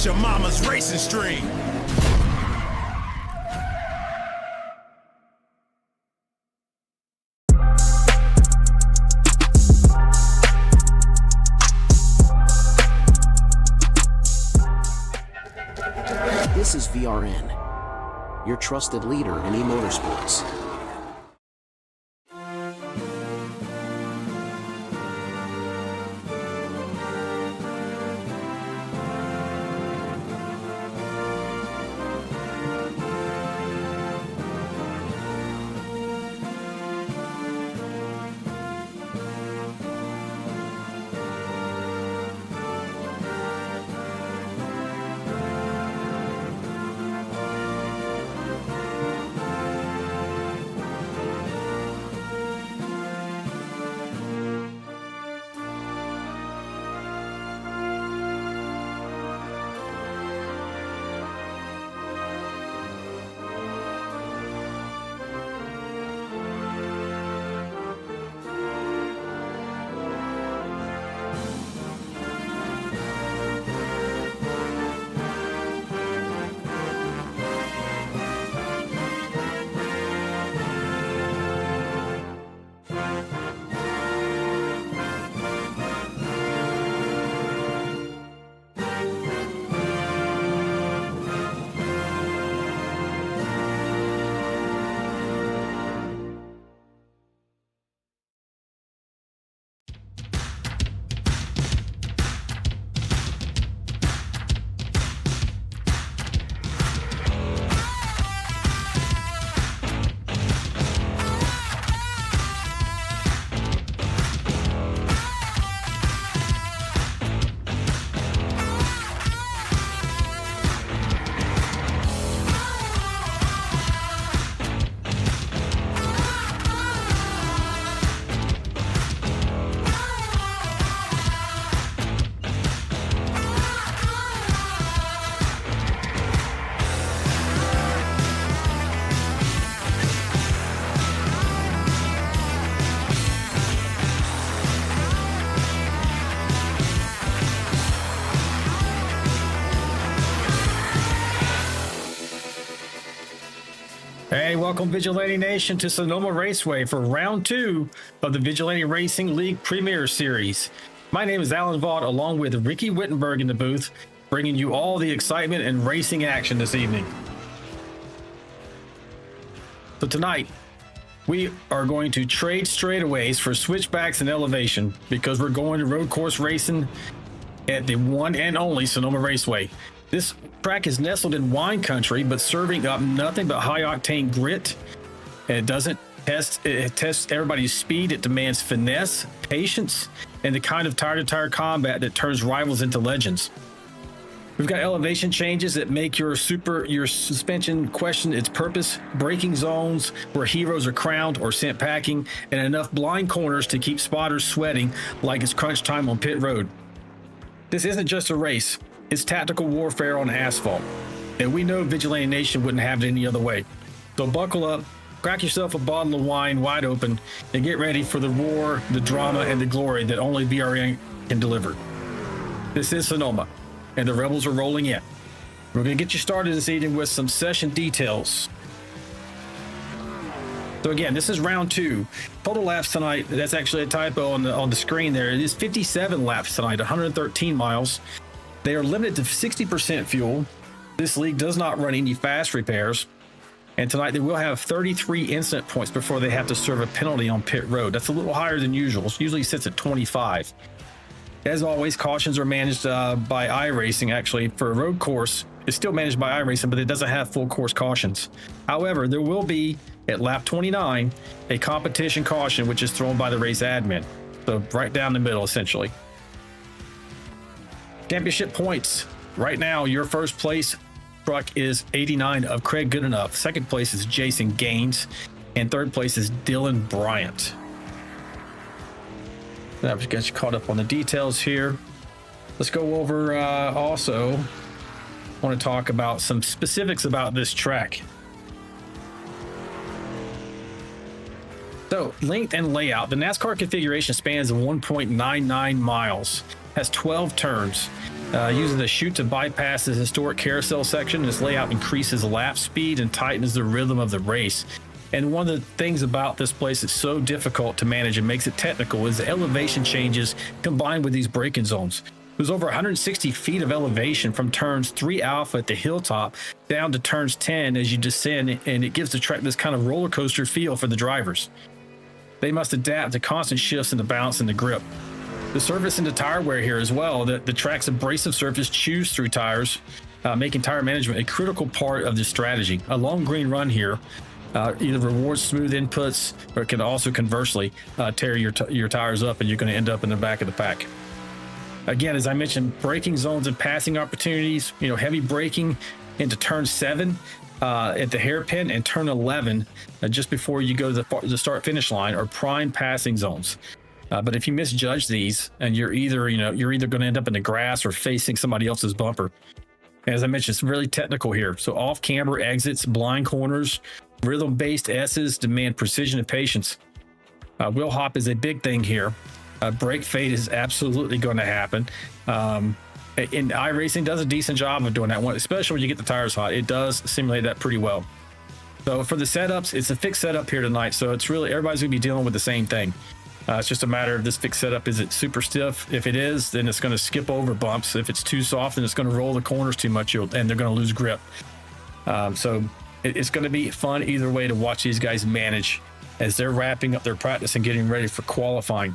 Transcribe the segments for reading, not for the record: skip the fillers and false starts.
Get your mama's racing stream. This is VRN, your trusted leader in e-motorsports. Hey, welcome Vigilante Nation to Sonoma Raceway for round 2 of the Vigilante Racing League Premiere Series. My name is Alan Vaught, along with Ricky Wittenberg in the booth, bringing you all the excitement and racing action this evening. So tonight, we are going to trade straightaways for switchbacks and elevation because we're going to road course racing at the one and only Sonoma Raceway. This track is nestled in wine country, but serving up nothing but high-octane grit. And it tests everybody's speed. It demands finesse, patience, and the kind of tire-to-tire combat that turns rivals into legends. We've got elevation changes that make your suspension question its purpose, braking zones where heroes are crowned or sent packing, and enough blind corners to keep spotters sweating like it's crunch time on pit road. This isn't just a race. It's tactical warfare on asphalt, and we know Vigilante Nation wouldn't have it any other way. So buckle up, crack yourself a bottle of wine wide open, and get ready for the roar, the drama, and the glory that only VRN can deliver. This is Sonoma, and the Rebels are rolling in. We're going to get you started this evening with some session details. So again, this is round 2. Total laps tonight, that's actually a typo on the screen there. It is 57 laps tonight, 113 miles. They are limited to 60% fuel. This league does not run any fast repairs. And tonight they will have 33 incident points before they have to serve a penalty on pit road. That's a little higher than usual. It usually sits at 25. As always, cautions are managed by iRacing. Actually, for a road course, it's still managed by iRacing, but it doesn't have full course cautions. However, there will be, at lap 29, a competition caution, which is thrown by the race admin. So right down the middle, essentially. Championship points. Right now, your first place truck is 89 of Craig Goodenough. Second place is Jason Gaines. And third place is Dylan Bryant. I've got you caught up on the details here. Let's go over also, I want to talk about some specifics about this track. So, length and layout. The NASCAR configuration spans 1.99 miles, has 12 turns. Using the chute to bypass the historic carousel section. This layout increases lap speed and tightens the rhythm of the race. And one of the things about this place that's so difficult to manage and makes it technical is the elevation changes combined with these braking zones. There's over 160 feet of elevation from turns 3 alpha at the hilltop down to turns 10 as you descend, and it gives the track this kind of roller coaster feel for the drivers. They must adapt to constant shifts in the balance and the grip. The surface and the tire wear here as well. The track's abrasive surface chews through tires, making tire management a critical part of the strategy. A long green run here either rewards smooth inputs or it can also conversely tear your tires up, and you're going to end up in the back of the pack. Again, as I mentioned, braking zones and passing opportunities, heavy braking into turn 7 at the hairpin and turn 11 just before you go to the start finish line are prime passing zones. But if you misjudge these, and you're either going to end up in the grass or facing somebody else's bumper. As I mentioned, it's really technical here. So off-camber exits, blind corners, rhythm-based S's demand precision and patience. Wheel hop is a big thing here. Brake fade is absolutely going to happen. And iRacing does a decent job of doing that one, especially when you get the tires hot. It does simulate that pretty well. So for the setups, it's a fixed setup here tonight. So it's really, everybody's going to be dealing with the same thing. It's just a matter of this fixed setup. Is it super stiff? If it is, then it's going to skip over bumps. If it's too soft, then it's going to roll the corners too much, and they're going to lose grip. So it's going to be fun either way to watch these guys manage as they're wrapping up their practice and getting ready for qualifying.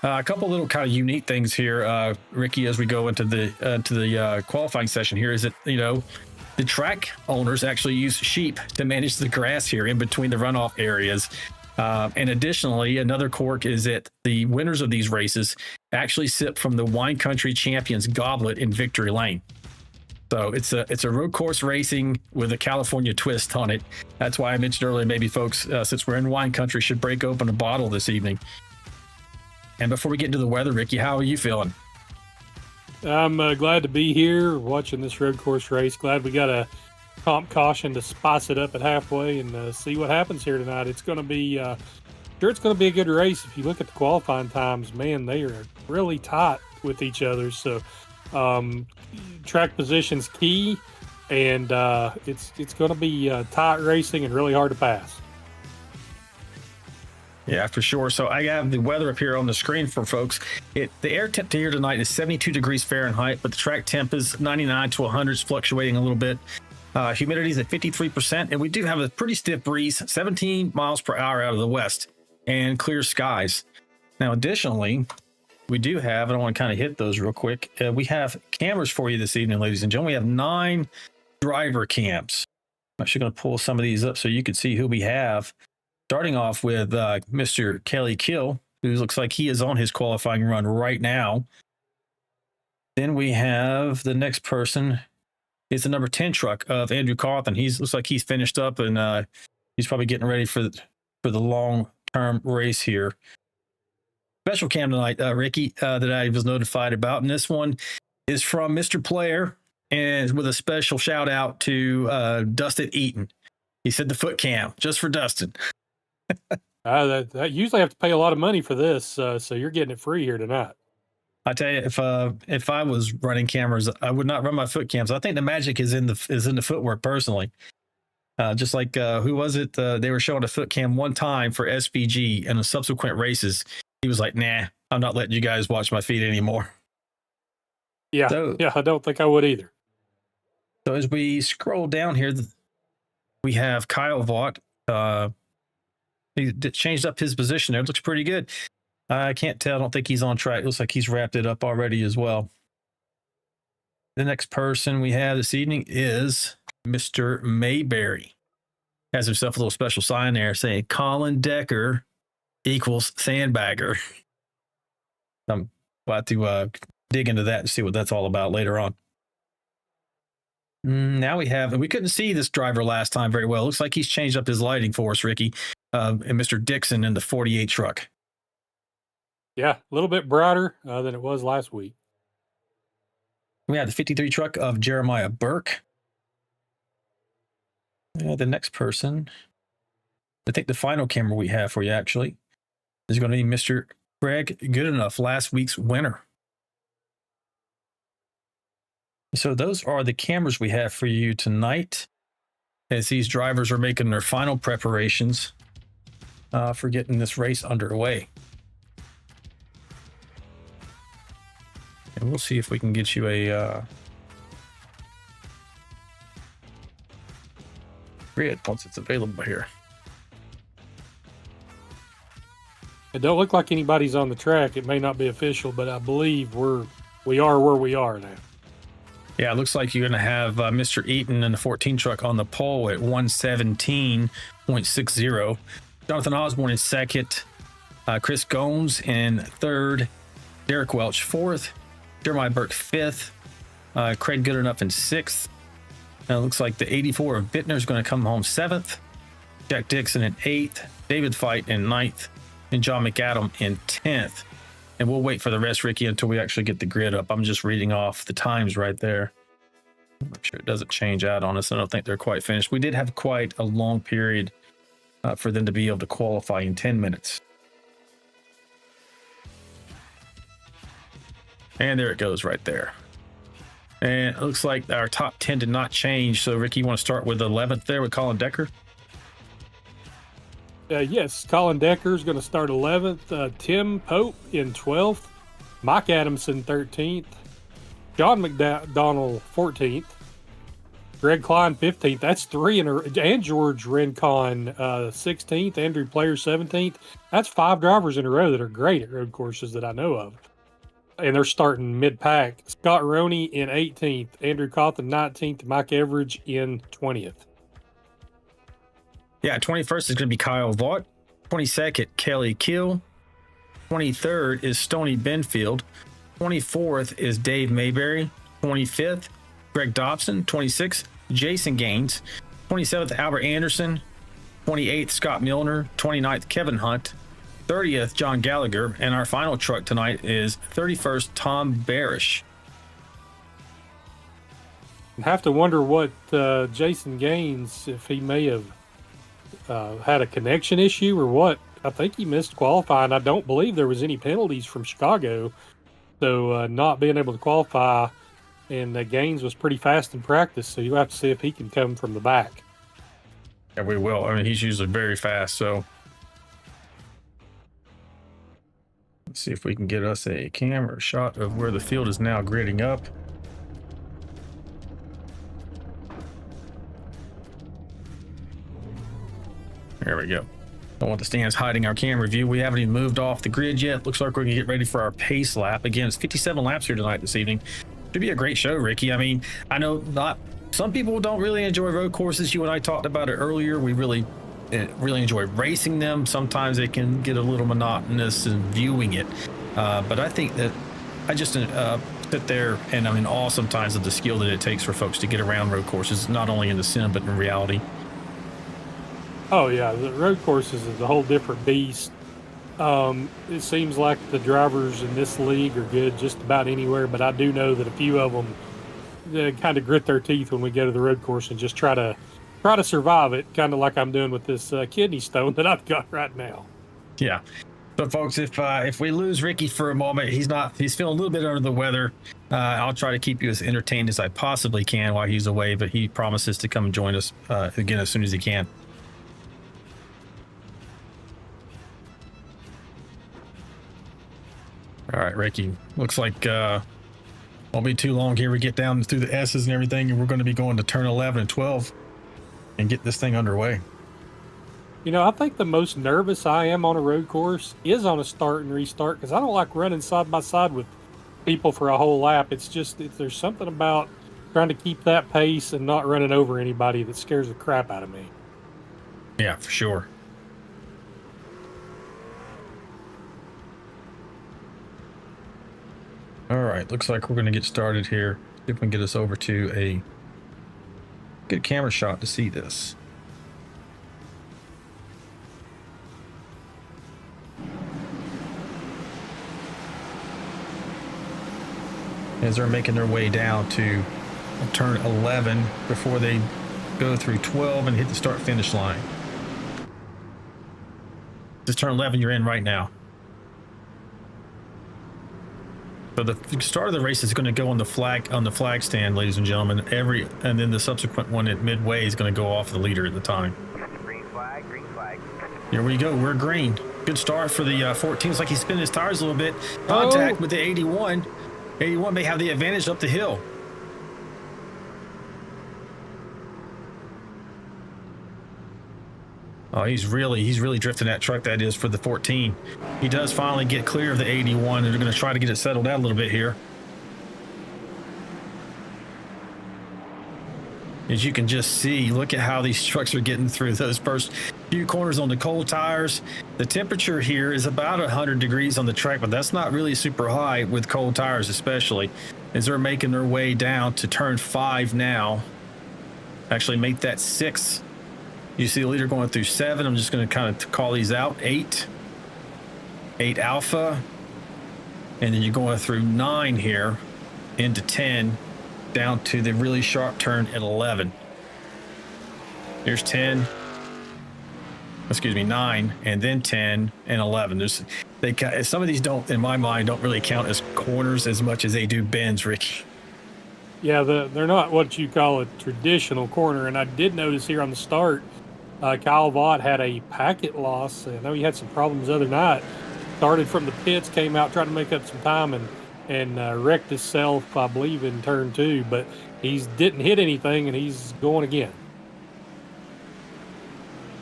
A couple little kind of unique things here, Ricky, as we go into the qualifying session here, is that the track owners actually use sheep to manage the grass here in between the runoff areas. And additionally, another quirk is that the winners of these races actually sip from the Wine Country Champions Goblet in Victory Lane. So it's a road course racing with a California twist on it. That's why I mentioned earlier, maybe folks, since we're in wine country, should break open a bottle this evening. And before we get into the weather, Ricky, how are you feeling? I'm glad to be here watching this road course race. Glad we got a comp caution to spice it up at halfway and see what happens here tonight. It's going to be it's going to be a good race. If you look at the qualifying times, man, they are really tight with each other. So track position's key, and it's going to be tight racing and really hard to pass. Yeah, for sure. So I have the weather up here on the screen for folks. The air temp here tonight is 72 degrees Fahrenheit, but the track temp is 99 to 100, fluctuating a little bit. Humidity is at 53%, and we do have a pretty stiff breeze, 17 miles per hour out of the west, and clear skies. Now, additionally, we do have, and I want to kind of hit those real quick, we have cameras for you this evening, ladies and gentlemen. We have 9 driver cams. I'm actually going to pull some of these up so you can see who we have. Starting off with Mr. Kelly Kill, who looks like he is on his qualifying run right now. Then we have the next person. It's the number 10 truck of Andrew Cawthon. Looks like he's finished up, and he's probably getting ready for the long-term race here. Special cam tonight, Ricky, that I was notified about, and this one is from Mr. Player, and with a special shout out to Dustin Eaton. He said the foot cam just for Dustin. That usually have to pay a lot of money for this, so you're getting it free here tonight. I tell you, if I was running cameras, I would not run my foot cams. I think the magic is in the footwork personally. Just like who was it? They were showing a foot cam one time for SVG, and the subsequent races, he was like, "Nah, I'm not letting you guys watch my feet anymore." Yeah, I don't think I would either. So as we scroll down here, we have Kyle Vaught. He changed up his position there. It looks pretty good. I can't tell. I don't think he's on track. It looks like he's wrapped it up already as well. The next person we have this evening is Mr. Mayberry. Has himself a little special sign there saying Colin Decker equals sandbagger. I'm about to dig into that and see what that's all about later on. Now we have, and we couldn't see this driver last time very well. Looks like he's changed up his lighting for us, Ricky, and Mr. Dixon in the 48 truck. Yeah, a little bit brighter than it was last week. We have the 53 truck of Jeremiah Burke. The next person, I think the final camera we have for you actually is going to be Mr. Greg Goodenough, last week's winner. So those are the cameras we have for you tonight as these drivers are making their final preparations for getting this race underway. And we'll see if we can get you a grid once it's available here. It don't look like anybody's on the track. It may not be official, but I believe we are where we are now. Yeah, it looks like you're going to have Mr. Eaton and the 14 truck on the pole at 117.60. Jonathan Osborne in second. Chris Gomes in third. Derek Welch fourth. Jeremiah Burke fifth. Craig Goodenough in sixth. And it looks like the 84 of Bittner is going to come home seventh. Jack Dixon in eighth. David Fight in ninth. And John McAdam in 10th. And we'll wait for the rest, Ricky, until we actually get the grid up. I'm just reading off the times right there. Make sure it doesn't change out on us. I don't think they're quite finished. We did have quite a long period for them to be able to qualify in 10 minutes. And there it goes right there. And it looks like our top 10 did not change. So, Ricky, you want to start with 11th there with Colin Decker? Yes, Colin Decker is going to start 11th. Tim Pope in 12th. Mike Adamson 13th. John McDonald 14th. Greg Klein 15th. That's three in a row. And George Rincon 16th. Andrew Player 17th. That's 5 drivers in a row that are great at road courses that I know of. And they're starting mid-pack. Scott Roney in 18th. Andrew Cawthon 19th. Mike Everidge in 20th. Yeah, 21st is going to be Kyle Vaught. 22nd, Kelly Kill. 23rd is Stoney Benfield. 24th is Dave Mayberry. 25th, Greg Dobson. 26th, Jason Gaines. 27th, Albert Anderson. 28th, Scott Milner. 29th, Kevin Hunt. 30th, John Gallagher. And our final truck tonight is 31st, Tom Barish. I have to wonder what Jason Gaines, if he may have had a connection issue or what. I think he missed qualifying. I don't believe there was any penalties from Chicago, so not being able to qualify. And Gaines was pretty fast in practice, so you'll have to see if he can come from the back. Yeah, we will. I mean, he's usually very fast, so let's see if we can get us a camera shot of where the field is now gridding up. There we go. Don't want the stands hiding our camera view. We haven't even moved off the grid yet. Looks like we're gonna get ready for our pace lap. Again, it's 57 laps here tonight this evening. Should be a great show, Ricky. I mean, I know some people don't really enjoy road courses. You and I talked about it earlier. We really enjoy racing them. Sometimes it can get a little monotonous in viewing it. But I think that I just sit there and I'm in awe sometimes of the skill that it takes for folks to get around road courses, not only in the sim, but in reality. Oh, yeah. The road courses is a whole different beast. It seems like the drivers in this league are good just about anywhere, but I do know that a few of them kind of grit their teeth when we go to the road course and just try to survive it, kind of like I'm doing with this kidney stone that I've got right now. Yeah. So, folks, if we lose Ricky for a moment, he's feeling a little bit under the weather. I'll try to keep you as entertained as I possibly can while he's away, but he promises to come and join us again as soon as he can. All right, Ricky, looks like won't be too long here. We get down through the S's and everything, and we're going to be going to turn 11 and 12 and get this thing underway. You know, I think the most nervous I am on a road course is on a start and restart, because I don't like running side by side with people for a whole lap. It's just, there's something about trying to keep that pace and not running over anybody that scares the crap out of me. Yeah, for sure. All right, looks like we're going to get started here. See if we can get us over to a good camera shot to see this. As they're making their way down to turn 11 before they go through 12 and hit the start finish line. Just turn 11 you're in right now. So the start of the race is going to go on the flag stand, ladies and gentlemen. And then the subsequent one at midway is going to go off the leader at the time. Green flag, green flag. Here we go. We're green. Good start for the 14. Looks like he's spinning his tires a little bit. Contact with the 81. 81 may have the advantage up the hill. Oh, he's really drifting that truck. That is for the 14. He does finally get clear of the 81, and they're going to try to get it settled out a little bit here. As you can just see, look at how these trucks are getting through those first few corners on the cold tires. The temperature here is about 100 degrees on the track, but that's not really super high with cold tires, especially as they're making their way down to turn 5 now. Actually, make that 6. You see the leader going through 7. I'm just going to kind of call these out. 8 alpha, and then you're going through 9 here into 10 down to the really sharp turn at 11. Here's 10, excuse me, 9, and then 10 and 11. Some of these don't, in my mind, don't really count as corners as much as they do bends, Ricky. Yeah, they're not what you call a traditional corner. And I did notice here on the start, Kyle Vaught had a packet loss. I know he had some problems the other night. Started from the pits, came out, tried to make up some time, and wrecked himself, I believe, in turn 2. But he didn't hit anything, and he's going again.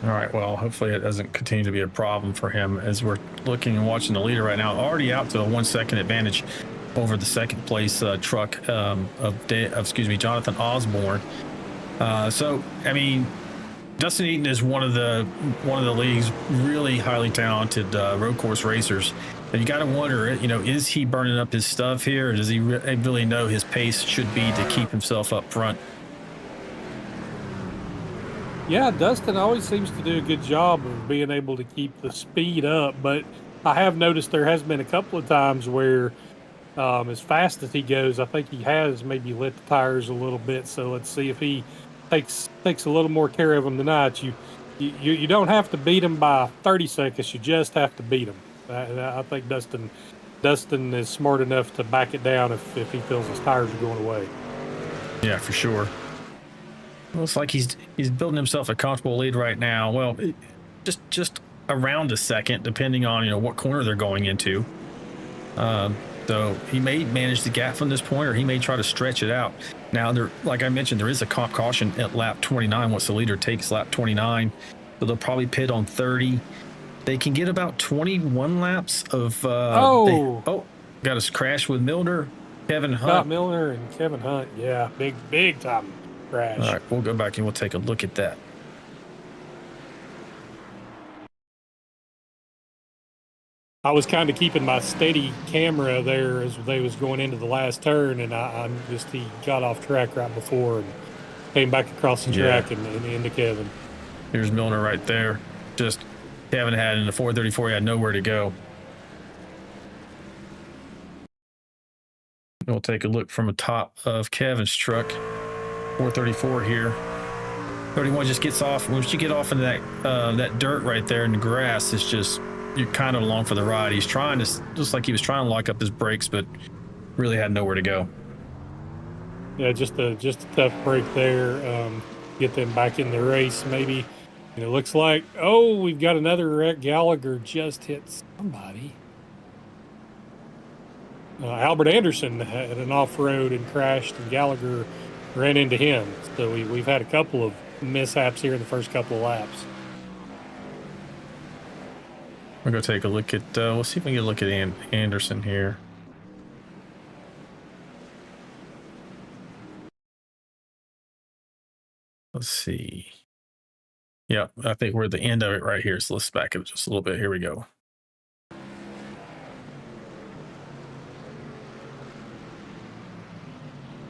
All right, well, hopefully it doesn't continue to be a problem for him as we're looking and watching the leader right now. Already out to a 1 second advantage over the second place truck of Jonathan Osborne. So, I mean, Dustin Eaton is one of the league's really highly talented road course racers. And you got to wonder, is he burning up his stuff here, or does he really know his pace should be to keep himself up front? Yeah, Dustin always seems to do a good job of being able to keep the speed up, but I have noticed there has been a couple of times where as fast as he goes, I think he has maybe lit the tires a little bit. So let's see if he takes a little more care of them tonight. You don't have to beat him by 30 seconds. You just have to beat him. I think Dustin is smart enough to back it down if he feels his tires are going away. Yeah, for sure. Looks like he's building himself a comfortable lead right now. Well, just around a second, depending on what corner they're going into. So he may manage the gap from this point, or he may try to stretch it out. Now, like I mentioned, there is a comp caution at lap 29 once the leader takes lap 29. So they'll probably pit on 30. They can get about 21 laps of. Got a crash with Milner, Kevin Hunt. Scott Milner and Kevin Hunt. Yeah, big time crash. All right, we'll go back and we'll take a look at that. I was kind of keeping my steady camera there as they was going into the last turn, and he got off track right before and came back across the track and into Kevin. Here's Milner right there. Just Kevin had in the 434, he had nowhere to go. We'll take a look from the top of Kevin's truck. 434 here. 31 just gets off. Once you get off into that dirt right there in the grass, it's just, you're kind of along for the ride. He's trying to, just like he was trying to lock up his brakes, but really had nowhere to go. Yeah, just a tough break there. Get them back in the race, maybe. And it looks like, we've got another wreck. Gallagher just hit somebody. Albert Anderson had an off-road and crashed, and Gallagher ran into him. So we've had a couple of mishaps here in the first couple of laps. We're going to take a look at, we'll see if we can get a look at Anderson here. Let's see. Yeah, I think we're at the end of it right here. So let's back up just a little bit. Here we go.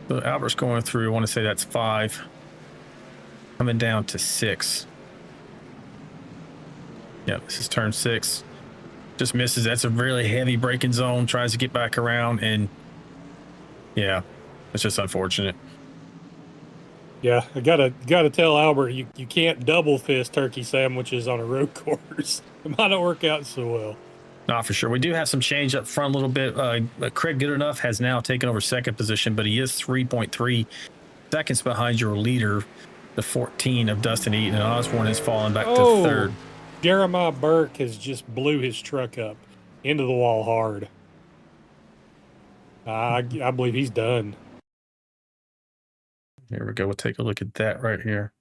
So Albert's going through, I want to say that's 5. Coming down to 6. Yeah, this is turn 6. Just misses. That's a really heavy braking zone. Tries to get back around, and yeah, it's just unfortunate. Yeah, I gotta tell Albert, you can't double fist turkey sandwiches on a road course. It might not work out so well. Not for sure. We do have some change up front a little bit. Craig Goodenough has now taken over second position, but he is 3.3 seconds behind your leader, the 14 of Dustin Eaton, and Osborne has fallen back to third. Jeremiah Burke has just blew his truck up into the wall hard. I believe he's done. Here we go. We'll take a look at that right here.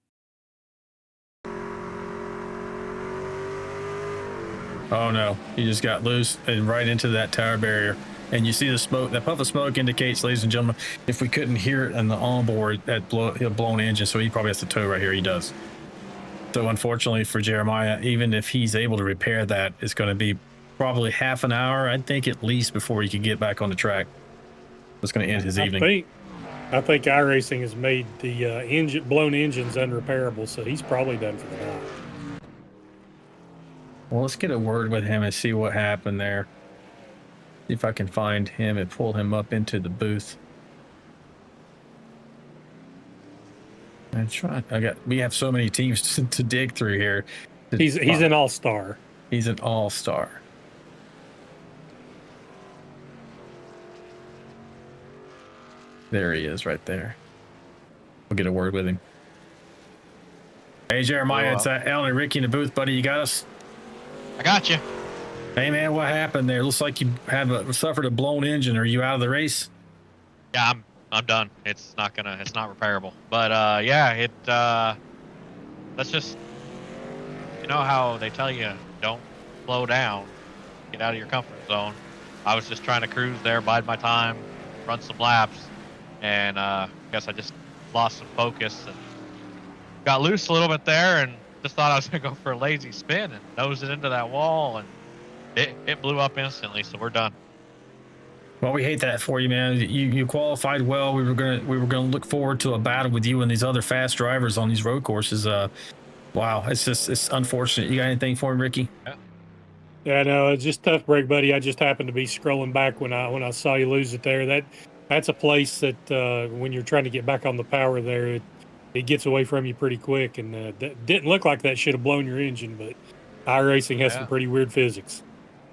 Oh no, he just got loose and right into that tire barrier. And you see the smoke, that puff of smoke indicates, ladies and gentlemen, if we couldn't hear it on the onboard, that blown engine, so he probably has to tow right here. He does. So unfortunately for Jeremiah, even if he's able to repair that, it's going to be probably half an hour, I think at least, before he can get back on the track. It's going to end his evening. I think iRacing has made the blown engines unrepairable, so he's probably done for the night. Well, let's get a word with him and see what happened there. See if I can find him and pull him up into the booth. We have so many teams to dig through here. He's an all-star. He's an all-star. There he is right there. We'll get a word with him. Hey, Jeremiah, it's Alan and Ricky in the booth, buddy. You got us? I got you. Hey, man, what happened there? Looks like you suffered a blown engine. Are you out of the race? Yeah, I'm done. It's not repairable. But let's just, you know how they tell you don't slow down, get out of your comfort zone. I was just trying to cruise there, bide my time, run some laps, and I guess I just lost some focus and got loose a little bit there, and just thought I was gonna go for a lazy spin and nose it into that wall, and it blew up instantly. So we're done. Well, we hate that for you, man. You qualified well. We were gonna look forward to a battle with you and these other fast drivers on these road courses. Wow, it's unfortunate. You got anything for him, Ricky? Yeah, no, it's just tough break, buddy. I just happened to be scrolling back when I saw you lose it there. That's a place that when you're trying to get back on the power there, it gets away from you pretty quick, and that didn't look like that should have blown your engine, but iRacing has some pretty weird physics.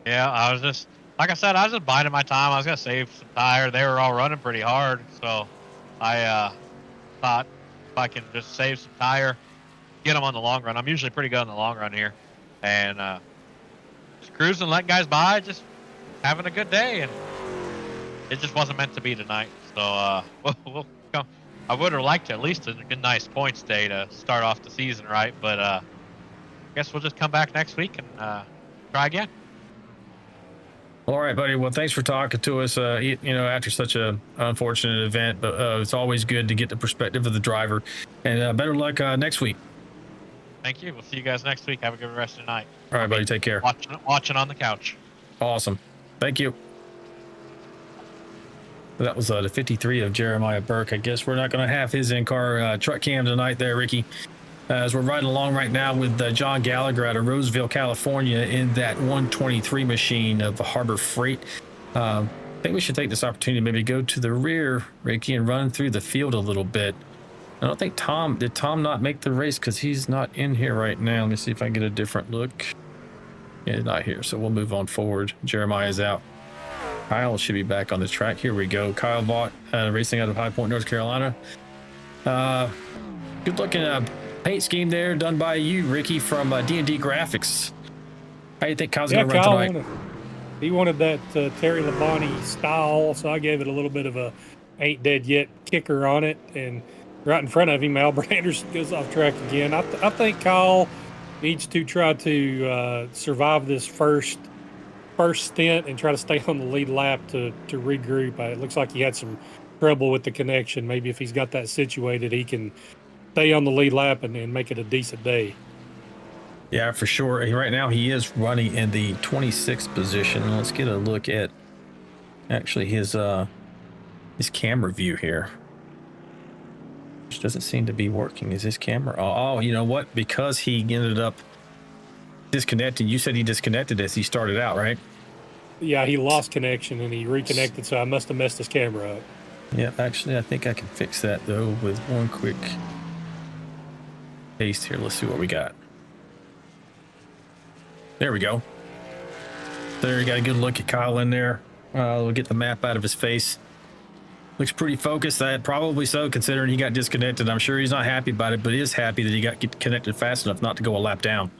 Yeah, I was just, like I said, I was just biding my time. I was going to save some tire. They were all running pretty hard, so I thought if I can just save some tire, get them on the long run. I'm usually pretty good on the long run here, and just cruising, letting guys by, just having a good day, and it just wasn't meant to be tonight. So we'll come. I would have liked to at least a good, nice points day to start off the season, right? But I guess we'll just come back next week and try again. All right, buddy. Well, thanks for talking to us. After such a unfortunate event, but it's always good to get the perspective of the driver. And better luck next week. Thank you. We'll see you guys next week. Have a good rest of the night. All right, buddy. Take care. Watching on the couch. Awesome. Thank you. That was the 53 of Jeremiah Burke. I guess we're not going to have his in-car truck cam tonight there, Ricky. As we're riding along right now with John Gallagher out of Roseville, California in that 123 machine of Harbor Freight. I think we should take this opportunity to maybe go to the rear, Ricky, and run through the field a little bit. I don't think did Tom not make the race because he's not in here right now. Let me see if I can get a different look. Yeah, he's not here, so we'll move on forward. Jeremiah's out. Kyle should be back on the track. Here we go. Kyle Vaught, racing out of High Point, North Carolina. Good looking paint scheme there done by you, Ricky, from D&D Graphics. How do you think Kyle's going to run tonight? He wanted that Terry Labonte style, so I gave it a little bit of a ain't dead yet kicker on it. And right in front of him, Albert Anderson goes off track again. I think Kyle needs to try to survive this first stint and try to stay on the lead lap to regroup. It looks like he had some trouble with the connection. Maybe if he's got that situated, he can stay on the lead lap and make it a decent day. Yeah, for sure. Right now he is running in the 26th position. Let's get a look at actually his camera view here, which doesn't seem to be working. Is his camera? Oh, you know what? Because he ended up disconnecting. You said he disconnected as he started out, right? Yeah, he lost connection and he reconnected, so I must have messed his camera up. Yeah, actually, I think I can fix that, though, with one quick paste here. Let's see what we got. There we go. There, you got a good look at Kyle in there. We'll get the map out of his face. Looks pretty focused. Probably so, considering he got disconnected. I'm sure he's not happy about it, but he is happy that he got connected fast enough not to go a lap down.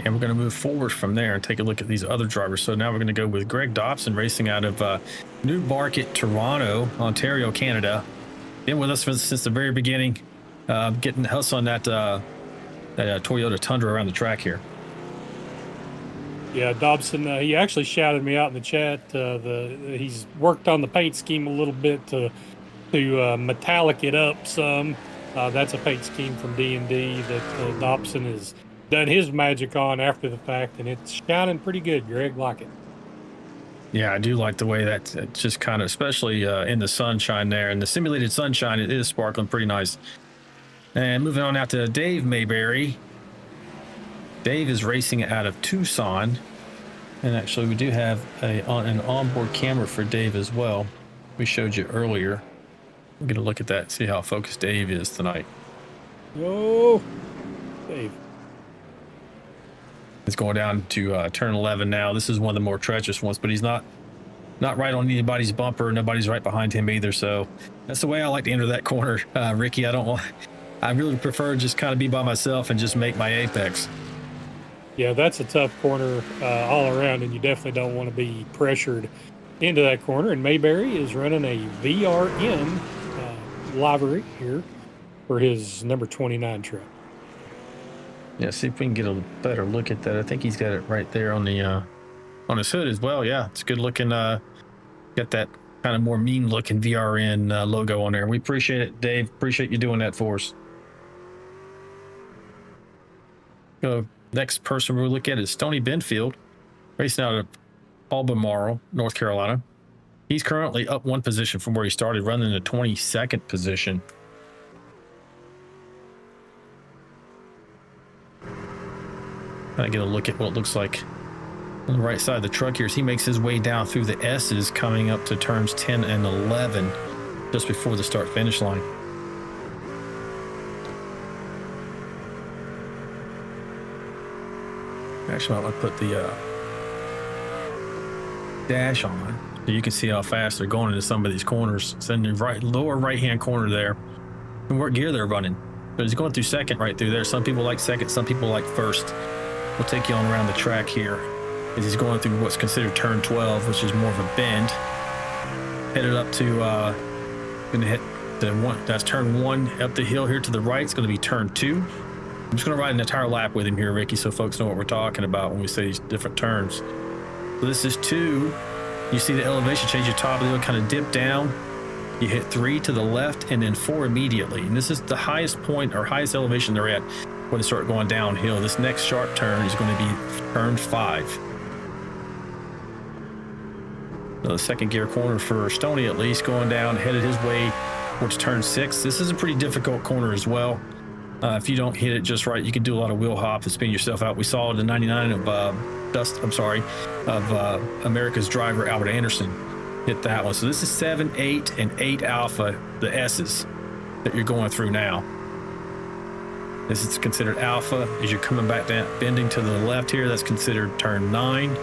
And we're going to move forward from there and take a look at these other drivers. So now we're going to go with Greg Dobson, racing out of Newmarket, Toronto, Ontario, Canada. Been with us since the very beginning, getting us on that Toyota Tundra around the track here. Yeah, Dobson, he actually shouted me out in the chat. He's worked on the paint scheme a little bit to metallic it up some. That's a paint scheme from D&D that Dobson has done his magic on after the fact, and it's shining pretty good. Greg, like it. Yeah, I do like the way that it's just kind of, especially in the sunshine there, and the simulated sunshine, it is sparkling pretty nice. And moving on out to Dave Mayberry. Dave is racing out of Tucson, and actually we do have an onboard camera for Dave as well. We showed you earlier. We're going to look at that, see how focused Dave is tonight. Oh, Dave. It's going down to turn 11 now. This is one of the more treacherous ones, but he's not right on anybody's bumper. Nobody's right behind him either. So that's the way I like to enter that corner, Ricky. I really prefer just kind of be by myself and just make my apex. Yeah, that's a tough corner all around, and you definitely don't want to be pressured into that corner. And Mayberry is running a VRN livery here for his number 29 truck. Yeah, see if we can get a better look at that. I think he's got it right there on the on his hood as well. Yeah, it's good looking. Got that kind of more mean looking VRN logo on there. We appreciate it, Dave. Appreciate you doing that for us. Next person we'll look at is Stoney Benfield, racing out of Albemarle, North Carolina. He's currently up one position from where he started, running the 22nd position. Kind of get a look at what it looks like on the right side of the truck here as he makes his way down through the S's, coming up to turns 10 and 11 just before the start finish line. Actually, I want to put the dash on so you can see how fast they're going into some of these corners. It's in the lower right-hand corner there, and what gear they're running. But he's going through second right through there. Some people like second, some people like first. We'll take you on around the track here as he's going through what's considered turn 12, which is more of a bend. Headed up to, going to hit the one. That's turn 1 up the hill here to the right. It's going to be turn 2. I'm just going to ride an entire lap with him here, Ricky, so folks know what we're talking about when we say these different turns. So this is 2. You see the elevation change. Your top of the hill kind of dip down. You hit 3 to the left and then 4 immediately. And this is the highest point or highest elevation they're at when they start going downhill. This next sharp turn is going to be turn 5. The second gear corner for Stoney, at least, going down, headed his way towards turn 6. This is a pretty difficult corner as well. If you don't hit it just right, you can do a lot of wheel hop and spin yourself out. We saw the 99 of America's driver Albert Anderson hit that one. So this is 7, 8, and 8 alpha, the S's that you're going through now. This is considered alpha. As you're coming back down, bending to the left here, that's considered turn 9.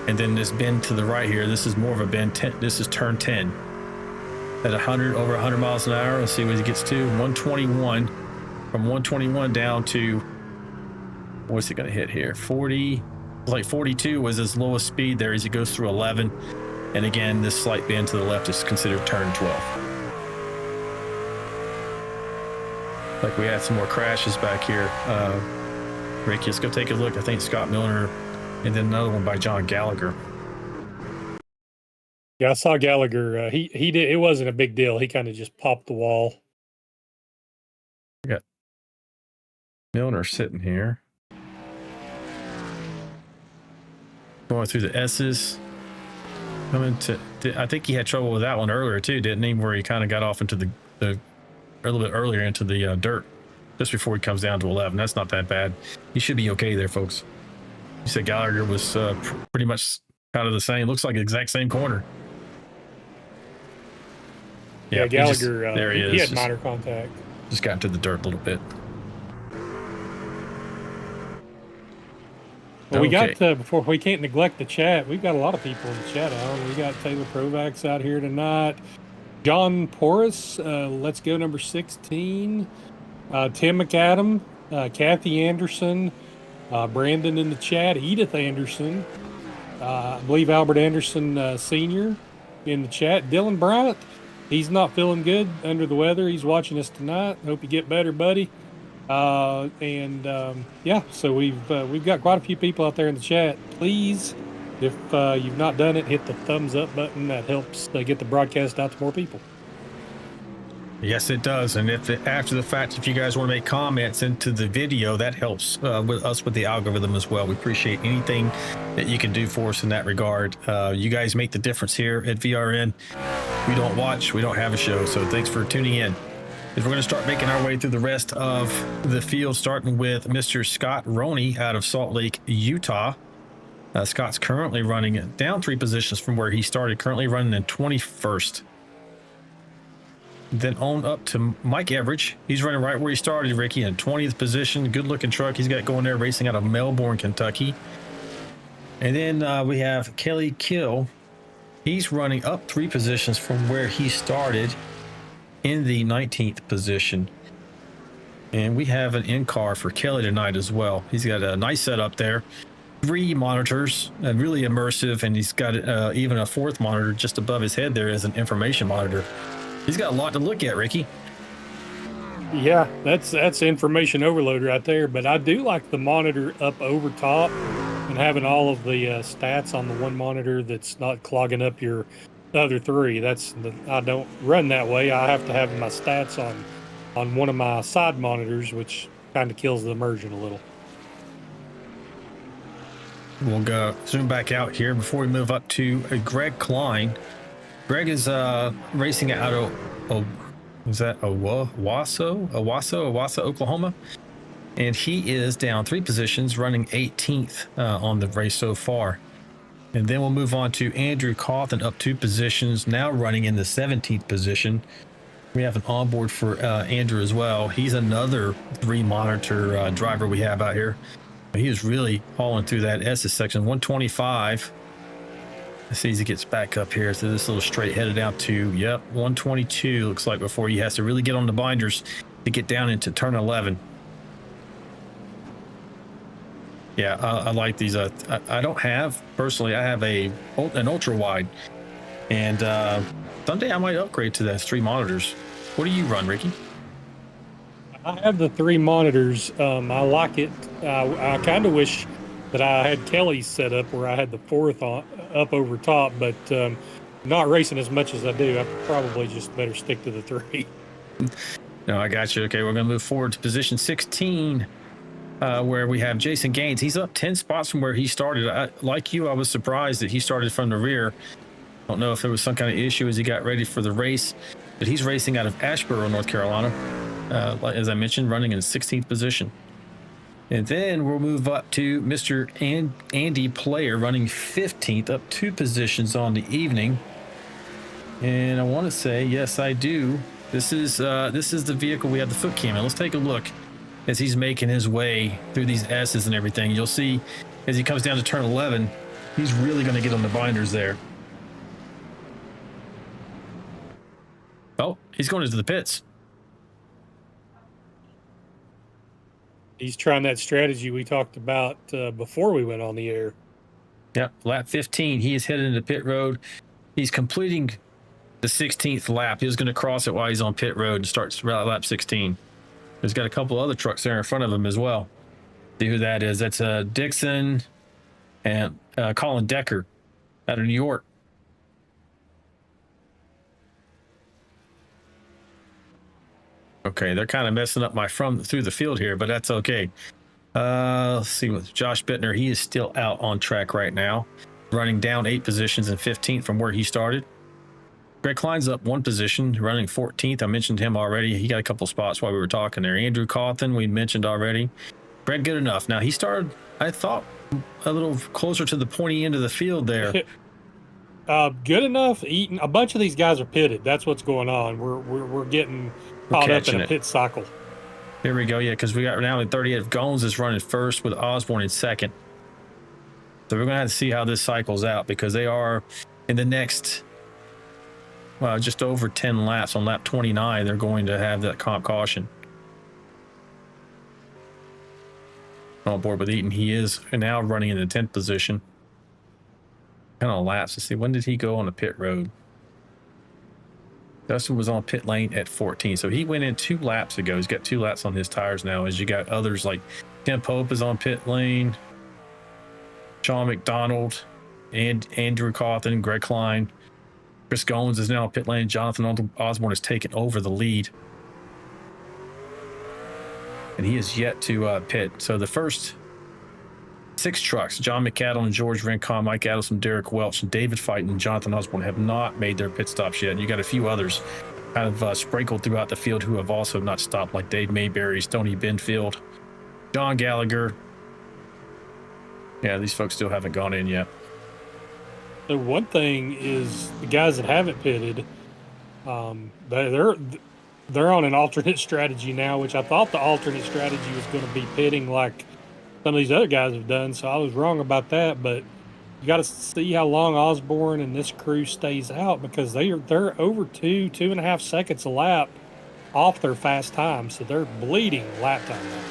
And then this bend to the right here, this is more of a bend 10. This is turn 10. At over 100 miles an hour. Let's see what he gets to. 121. From 121 down to, what's he going to hit here? 40. Like 42 was his lowest speed there as he goes through 11. And again, this slight bend to the left is considered turn 12. Like we had some more crashes back here. Ricky, let's go take a look. I think Scott Milner, and then another one by John Gallagher. Yeah, I saw Gallagher. He did. It wasn't a big deal. He kind of just popped the wall. We got Milner sitting here, going through the S's. Coming to, I think he had trouble with that one earlier too, didn't he? Where he kind of got off into the a little bit earlier into the dirt, just before he comes down to 11. That's not that bad. He should be okay there, folks. You said Gallagher was pretty much kind of the same. Looks like the exact same corner. Yeah, he just- Gallagher. there he He is. had minor contact. Just got into the dirt a little bit. Well, we Okay. got before we can't neglect the chat. We've got a lot of people in the chat. Alan. We got Taylor Provax out here tonight. John Porras, let's go number 16. Tim McAdam, Kathy Anderson, Brandon in the chat. Edith Anderson, I believe Albert Anderson Senior in the chat. Dylan Bryant, he's not feeling good, under the weather. He's watching us tonight. Hope you get better, buddy. Yeah, so we've got quite a few people out there in the chat. Please, if you've not done it, hit the thumbs up button. That helps get the broadcast out to more people. Yes, it does. And after the fact, if you guys want to make comments into the video, that helps with the algorithm as well. We appreciate anything that you can do for us in that regard. You guys make the difference here at VRN. We don't watch, we don't have a show. So thanks for tuning in. We're going to start making our way through the rest of the field, starting with Mr. Scott Roney out of Salt Lake, Utah. Scott's currently running down 3 positions from where he started, currently running in 21st. Then on up to Mike Everidge. He's running right where he started, Ricky, in 20th position. Good looking truck he's got going there, racing out of Melbourne, Kentucky. And then we have Kelly Kill. He's running up 3 positions from where he started, in the 19th position. And we have an in-car for Kelly tonight as well. He's got a nice setup there. 3 monitors, and really immersive, and he's got even a 4th monitor just above his head there as an information monitor. He's got a lot to look at, Ricky. Yeah, that's information overload right there. But I do like the monitor up over top and having all of the stats on the one monitor that's not clogging up your other 3. I don't run that way. I have to have my stats on one of my side monitors, which kind of kills the immersion a little. We'll go zoom back out here before we move up to Greg Klein. Greg is racing out of Owasso, Oklahoma, and he is down 3 positions, running 18th on the race so far. And then we'll move on to Andrew Cawthon, up 2 positions, now running in the 17th position. We have an onboard for Andrew as well. He's another 3 monitor driver we have out here. He is really hauling through that S's section. 125. Let's see as he gets back up here to this little straight, headed out to 122. Looks like before he has to really get on the binders to get down into turn 11. Yeah, I like these. I don't have, personally, I have an ultra wide, and someday I might upgrade to those 3 monitors. What do you run, Ricky? I have the 3 monitors. I like it. I kind of wish that I had Kelly's set up where I had the 4th up over top, but not racing as much as I do. I probably just better stick to the 3. No, I got you. Okay, we're going to move forward to position 16. Where we have Jason Gaines. He's up 10 spots from where he started. Like you, I was surprised that he started from the rear. Don't know if there was some kind of issue as he got ready for the race, but he's racing out of Asheboro, North Carolina. As I mentioned, running in 16th position. And then we'll move up to Mr. Andy Player, running 15th, up 2 positions on the evening. And I want to say, yes, I do. This is the vehicle we have the foot cam in. Let's take a look. As he's making his way through these S's and everything, you'll see as he comes down to turn 11, he's really going to get on the binders there. Oh, he's going into the pits. He's trying that strategy we talked about before we went on the air. Yep, lap 15, he is headed into pit road. He's completing the 16th lap. He was going to cross it while he's on pit road and starts lap 16. There's got a couple other trucks there in front of him as well. See who that is. That's Dixon and Colin Decker out of New York. Okay, they're kind of messing up my through the field here, but that's okay. Let's see with Josh Bittner. He is still out on track right now, running down 8 positions and 15th from where he started. Greg Klein's up 1 position, running 14th. I mentioned him already. He got a couple spots while we were talking there. Andrew Cawthon, we mentioned already. Greg good enough. Now, he started, I thought, a little closer to the pointy end of the field there. Good enough. Eating. A bunch of these guys are pitted. That's what's going on. We're getting caught up in a pit cycle. Here we go. Yeah, because we got now in 38. Gones is running first with Osborne in second. So we're going to have to see how this cycles out because they are in the next, well, just over 10 laps. On lap 29, they're going to have that comp caution. On board with Eaton. He is now running in the 10th position. Kind of laps. Let's see, when did he go on the pit road? Dustin was on pit lane at 14, so he went in 2 laps ago. He's got 2 laps on his tires now. As you got others like Tim Pope is on pit lane, Sean McDonald, and Andrew Cawthon, Greg Klein, Chris Goins is now on pit lane. Jonathan Osborne has taken over the lead, and he is yet to pit. So the first 6 trucks, John McCaddle and George Rincon, Mike Adelson, Derek Welch, and David Fighton and Jonathan Osborne have not made their pit stops yet. And you got a few others kind of sprinkled throughout the field who have also not stopped, like Dave Mayberry, Stoney Benfield, John Gallagher. Yeah, these folks still haven't gone in yet. The one thing is the guys that haven't pitted, they're on an alternate strategy now, which I thought the alternate strategy was going to be pitting like some of these other guys have done, so I was wrong about that. But you got to see how long Osborne and this crew stays out because they're over 2.5 seconds a lap off their fast time, so they're bleeding lap time now.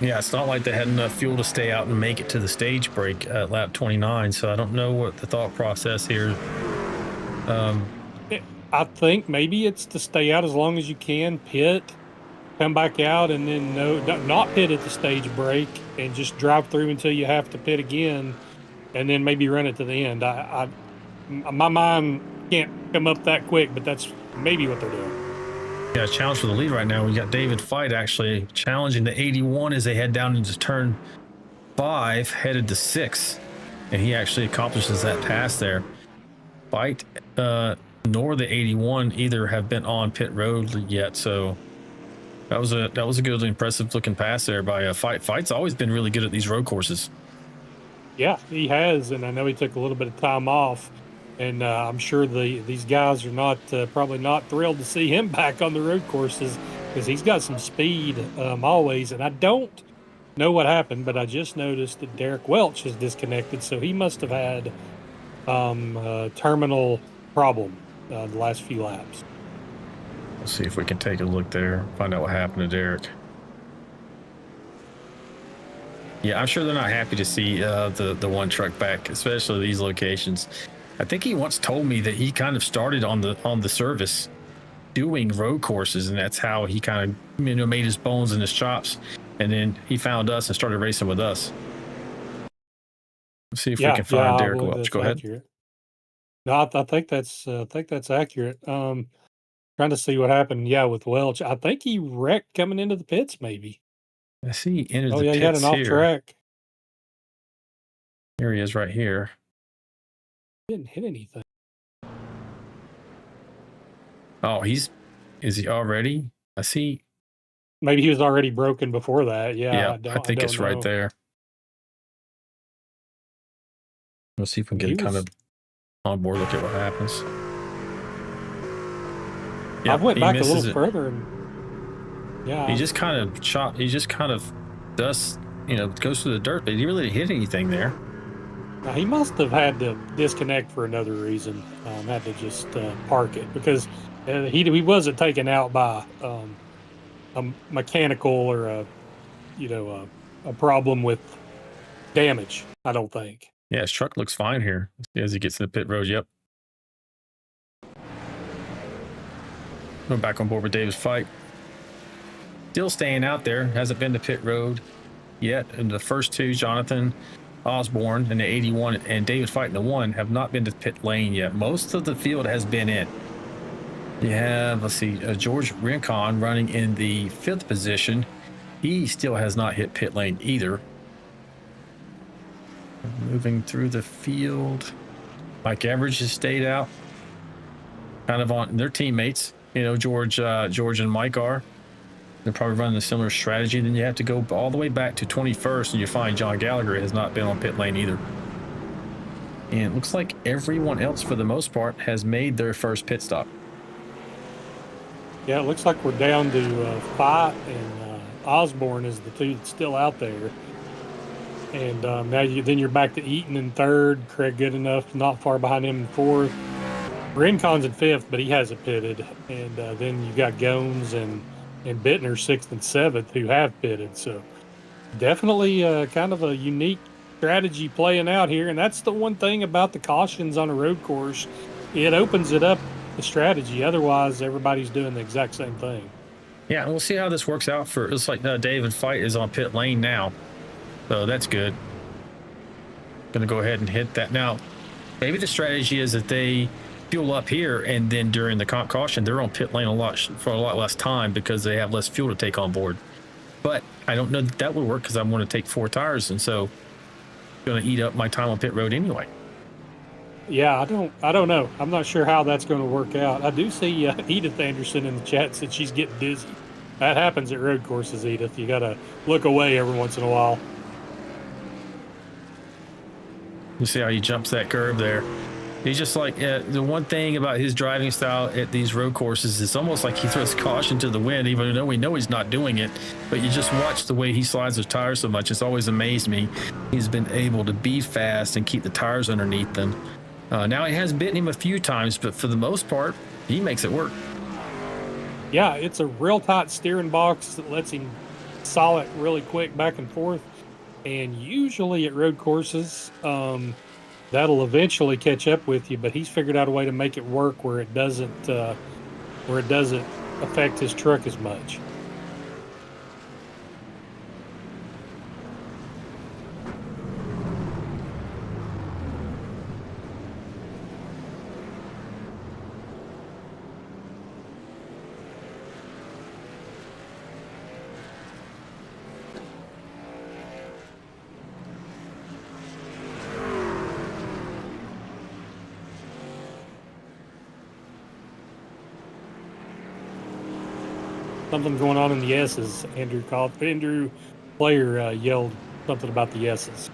Yeah, it's not like they had enough fuel to stay out and make it to the stage break at lap 29, so I don't know what the thought process here. I think maybe it's to stay out as long as you can, pit, come back out, and then not pit at the stage break and just drive through until you have to pit again, and then maybe run it to the end. My mind can't come up that quick, but that's maybe what they're doing. Yeah, challenge for the lead right now. We got David Fight actually challenging the 81 as they head down into turn 5, headed to 6, and he actually accomplishes that pass there. Fight nor the 81 either have been on pit road yet, so that was a good, impressive looking pass there by Fight. Fight's always been really good at these road courses. Yeah, he has, and I know he took a little bit of time off. And I'm sure these guys are probably not thrilled to see him back on the road courses because he's got some speed always. And I don't know what happened, but I just noticed that Derek Welch is disconnected, so he must have had a terminal problem the last few laps. Let's see if we can take a look there, find out what happened to Derek. Yeah, I'm sure they're not happy to see the one truck back, especially these locations. I think he once told me that he kind of started on the service doing road courses, and that's how he kind of made his bones and his chops. And then he found us and started racing with us. Let's see if we can find Derek Welch. Go ahead. Accurate. No, I think that's accurate. Trying to see what happened. Yeah, with Welch, I think he wrecked coming into the pits. Maybe. I see he entered the pits. He had an off track. Here he is, right here. Didn't hit anything. Oh, is he already? I see. Maybe he was already broken before that. Yeah, I think it's right there. Let's see if we can get kind of on board. Look at what happens. Yeah, I went back a little further, and he just kind of chopped. He just kind of does, goes through the dirt, but he really didn't hit anything there. Now, he must have had to disconnect for another reason. Had to just park it because he wasn't taken out by a mechanical or a problem with damage. I don't think. Yeah, his truck looks fine here as he gets in the pit road. Yep. We're back on board with Davis Fight. Still staying out there. Hasn't been to pit road yet. And the first 2, Jonathan Osborne and the 81 and David Fight in the 1, have not been to pit lane yet. Most of the field has been in. You have, let's see, George Rincon running in the 5th position. He still has not hit pit lane either. Moving through the field. Mike Average has stayed out. Kind of on their teammates. George and Mike are. They're probably running a similar strategy. Then you have to go all the way back to 21st, and you find John Gallagher has not been on pit lane either. And it looks like everyone else, for the most part, has made their first pit stop. Yeah, it looks like we're down to Fight and Osborne is the two that's still out there. And now then you're back to Eaton in third, Craig Goodenough not far behind him in fourth. Brincon's in fifth, but he hasn't pitted. And then you got Gones and Bittner sixth and seventh who have pitted. So definitely kind of a unique strategy playing out here. And that's the one thing about the cautions on a road course. It opens it up, the strategy. Otherwise, everybody's doing the exact same thing. Yeah, and we'll see how this works out for. It's like David Fight is on pit lane now. So that's good. Going to go ahead and hit that. Now, maybe the strategy is that they fuel up here, and then during the caution, they're on pit lane for a lot less time because they have less fuel to take on board. But I don't know that would work because I'm going to take 4 tires, and so going to eat up my time on pit road anyway. Yeah, I don't know. I'm not sure how that's going to work out. I do see Edith Anderson in the chat said she's getting dizzy. That happens at road courses, Edith. You got to look away every once in a while. You see how he jumps that curve there. He's just like, the one thing about his driving style at these road courses is almost like he throws caution to the wind, even though we know he's not doing it. But you just watch the way he slides those tires so much. It's always amazed me. He's been able to be fast and keep the tires underneath them. Now he has bitten him a few times, but for the most part, he makes it work. Yeah, it's a real tight steering box that lets him solid really quick back and forth. And usually at road courses, that'll eventually catch up with you. But he's figured out a way to make it work where it doesn't affect his truck as much. Something going on in the S's. Andrew Player yelled something about the S's.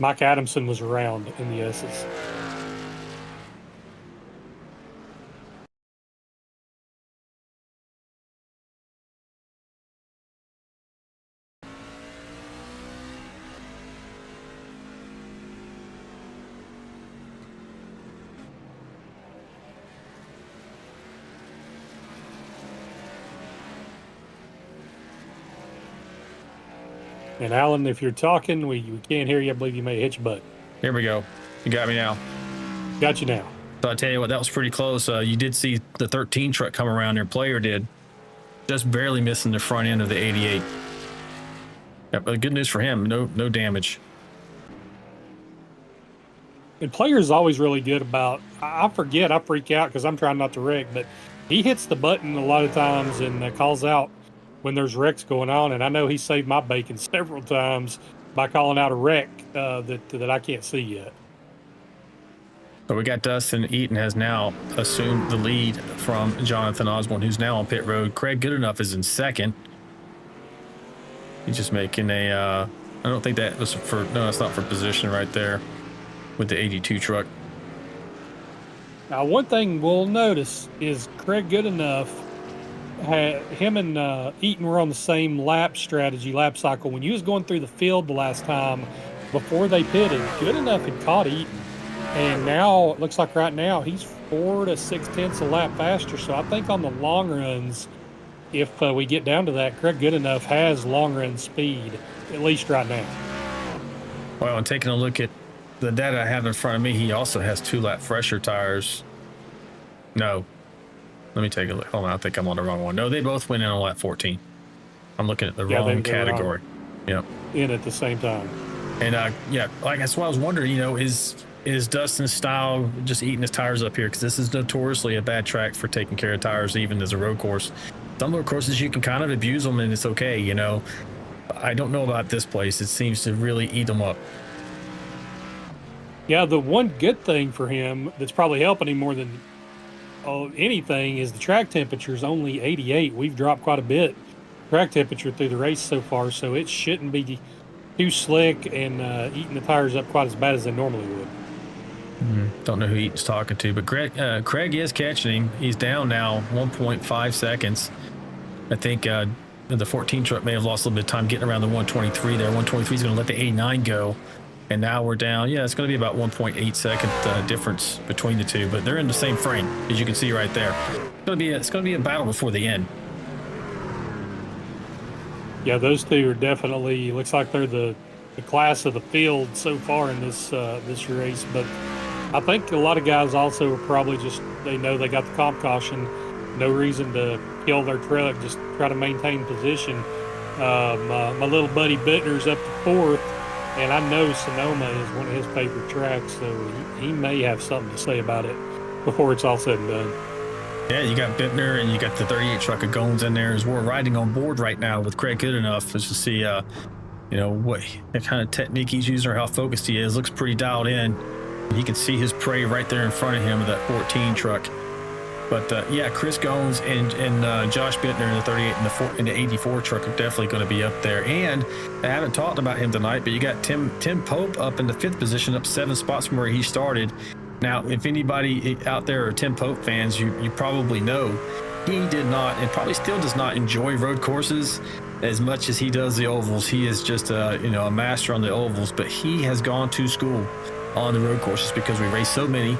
Mike Adamson was around in the S's. And Alan, if you're talking, we can't hear you. I believe you may hit your button. Here we go. You got me now. Got you now. So I tell you what, that was pretty close. You did see the 13 truck come around there. Player did. Just barely missing the front end of the 88. Yep, but good news for him. No damage. And Player's always really good about, I forget, I freak out because I'm trying not to wreck, but he hits the button a lot of times and calls out when there's wrecks going on. And I know he saved my bacon several times by calling out a wreck that I can't see yet. So we got Dustin Eaton has now assumed the lead from Jonathan Osborne, who's now on pit road. Craig Goodenough is in second. He's just making a, I don't think that was for, no, it's not for position right there with the 82 truck. Now, one thing we'll notice is Craig Goodenough, him and Eaton were on the same lap cycle. When you was going through the field the last time before they pitted, Goodenough had caught Eaton. And now, it looks like right now, he's 4 to 6/10 a lap faster. So I think on the long runs, if we get down to that, Craig Goodenough has long run speed, at least right now. Well, and taking a look at the data I have in front of me, he also has 2-lap fresher tires. No. Let me take a look. Hold on, I think I'm on the wrong one. No, they both went in on lap 14. I'm looking at the wrong category. Yep. In at the same time. And yeah, like that's what I was wondering, you know, is Dustin's style just eating his tires up here? Because this is notoriously a bad track for taking care of tires, even as a road course. Some road courses you can kind of abuse them and it's okay, you know. I don't know about this place. It seems to really eat them up. Yeah, the one good thing for him that's probably helping him more than anything is the track temperature is only 88. We've dropped quite a bit track temperature through the race so far, so it shouldn't be too slick and eating the tires up quite as bad as they normally would. Don't know who Eaton's talking to, but Craig is catching him. He's down now 1.5 seconds. I think the 14 truck may have lost a little bit of time getting around the 123 there. 123 is going to let the 89 go. And now we're down. Yeah, it's going to be about 1.8 second difference between the two, but they're in the same frame, as you can see right there. It's going to be a battle before the end. Yeah, those two are definitely, looks like they're the class of the field so far in this race. But I think a lot of guys also are probably just, they know they got the comp caution, no reason to kill their truck, just try to maintain position. My little buddy Bittner's up to fourth, and I know Sonoma is one of his favorite tracks, so he may have something to say about it before it's all said and done. Yeah, you got Bittner and you got the 38 truck of Goins in there as we're riding on board right now with Craig Goodenough just to see, what kind of technique he's using or how focused he is. Looks pretty dialed in. You can see his prey right there in front of him with that 14 truck. But Chris Goins and Josh Bittner in the 38 and the 84 truck are definitely going to be up there. And I haven't talked about him tonight, but you got Tim Pope up in the 5th position, up 7 spots from where he started. Now, if anybody out there are Tim Pope fans, you probably know he did not and probably still does not enjoy road courses as much as he does the ovals. He is just a master on the ovals, but he has gone to school on the road courses because we race so many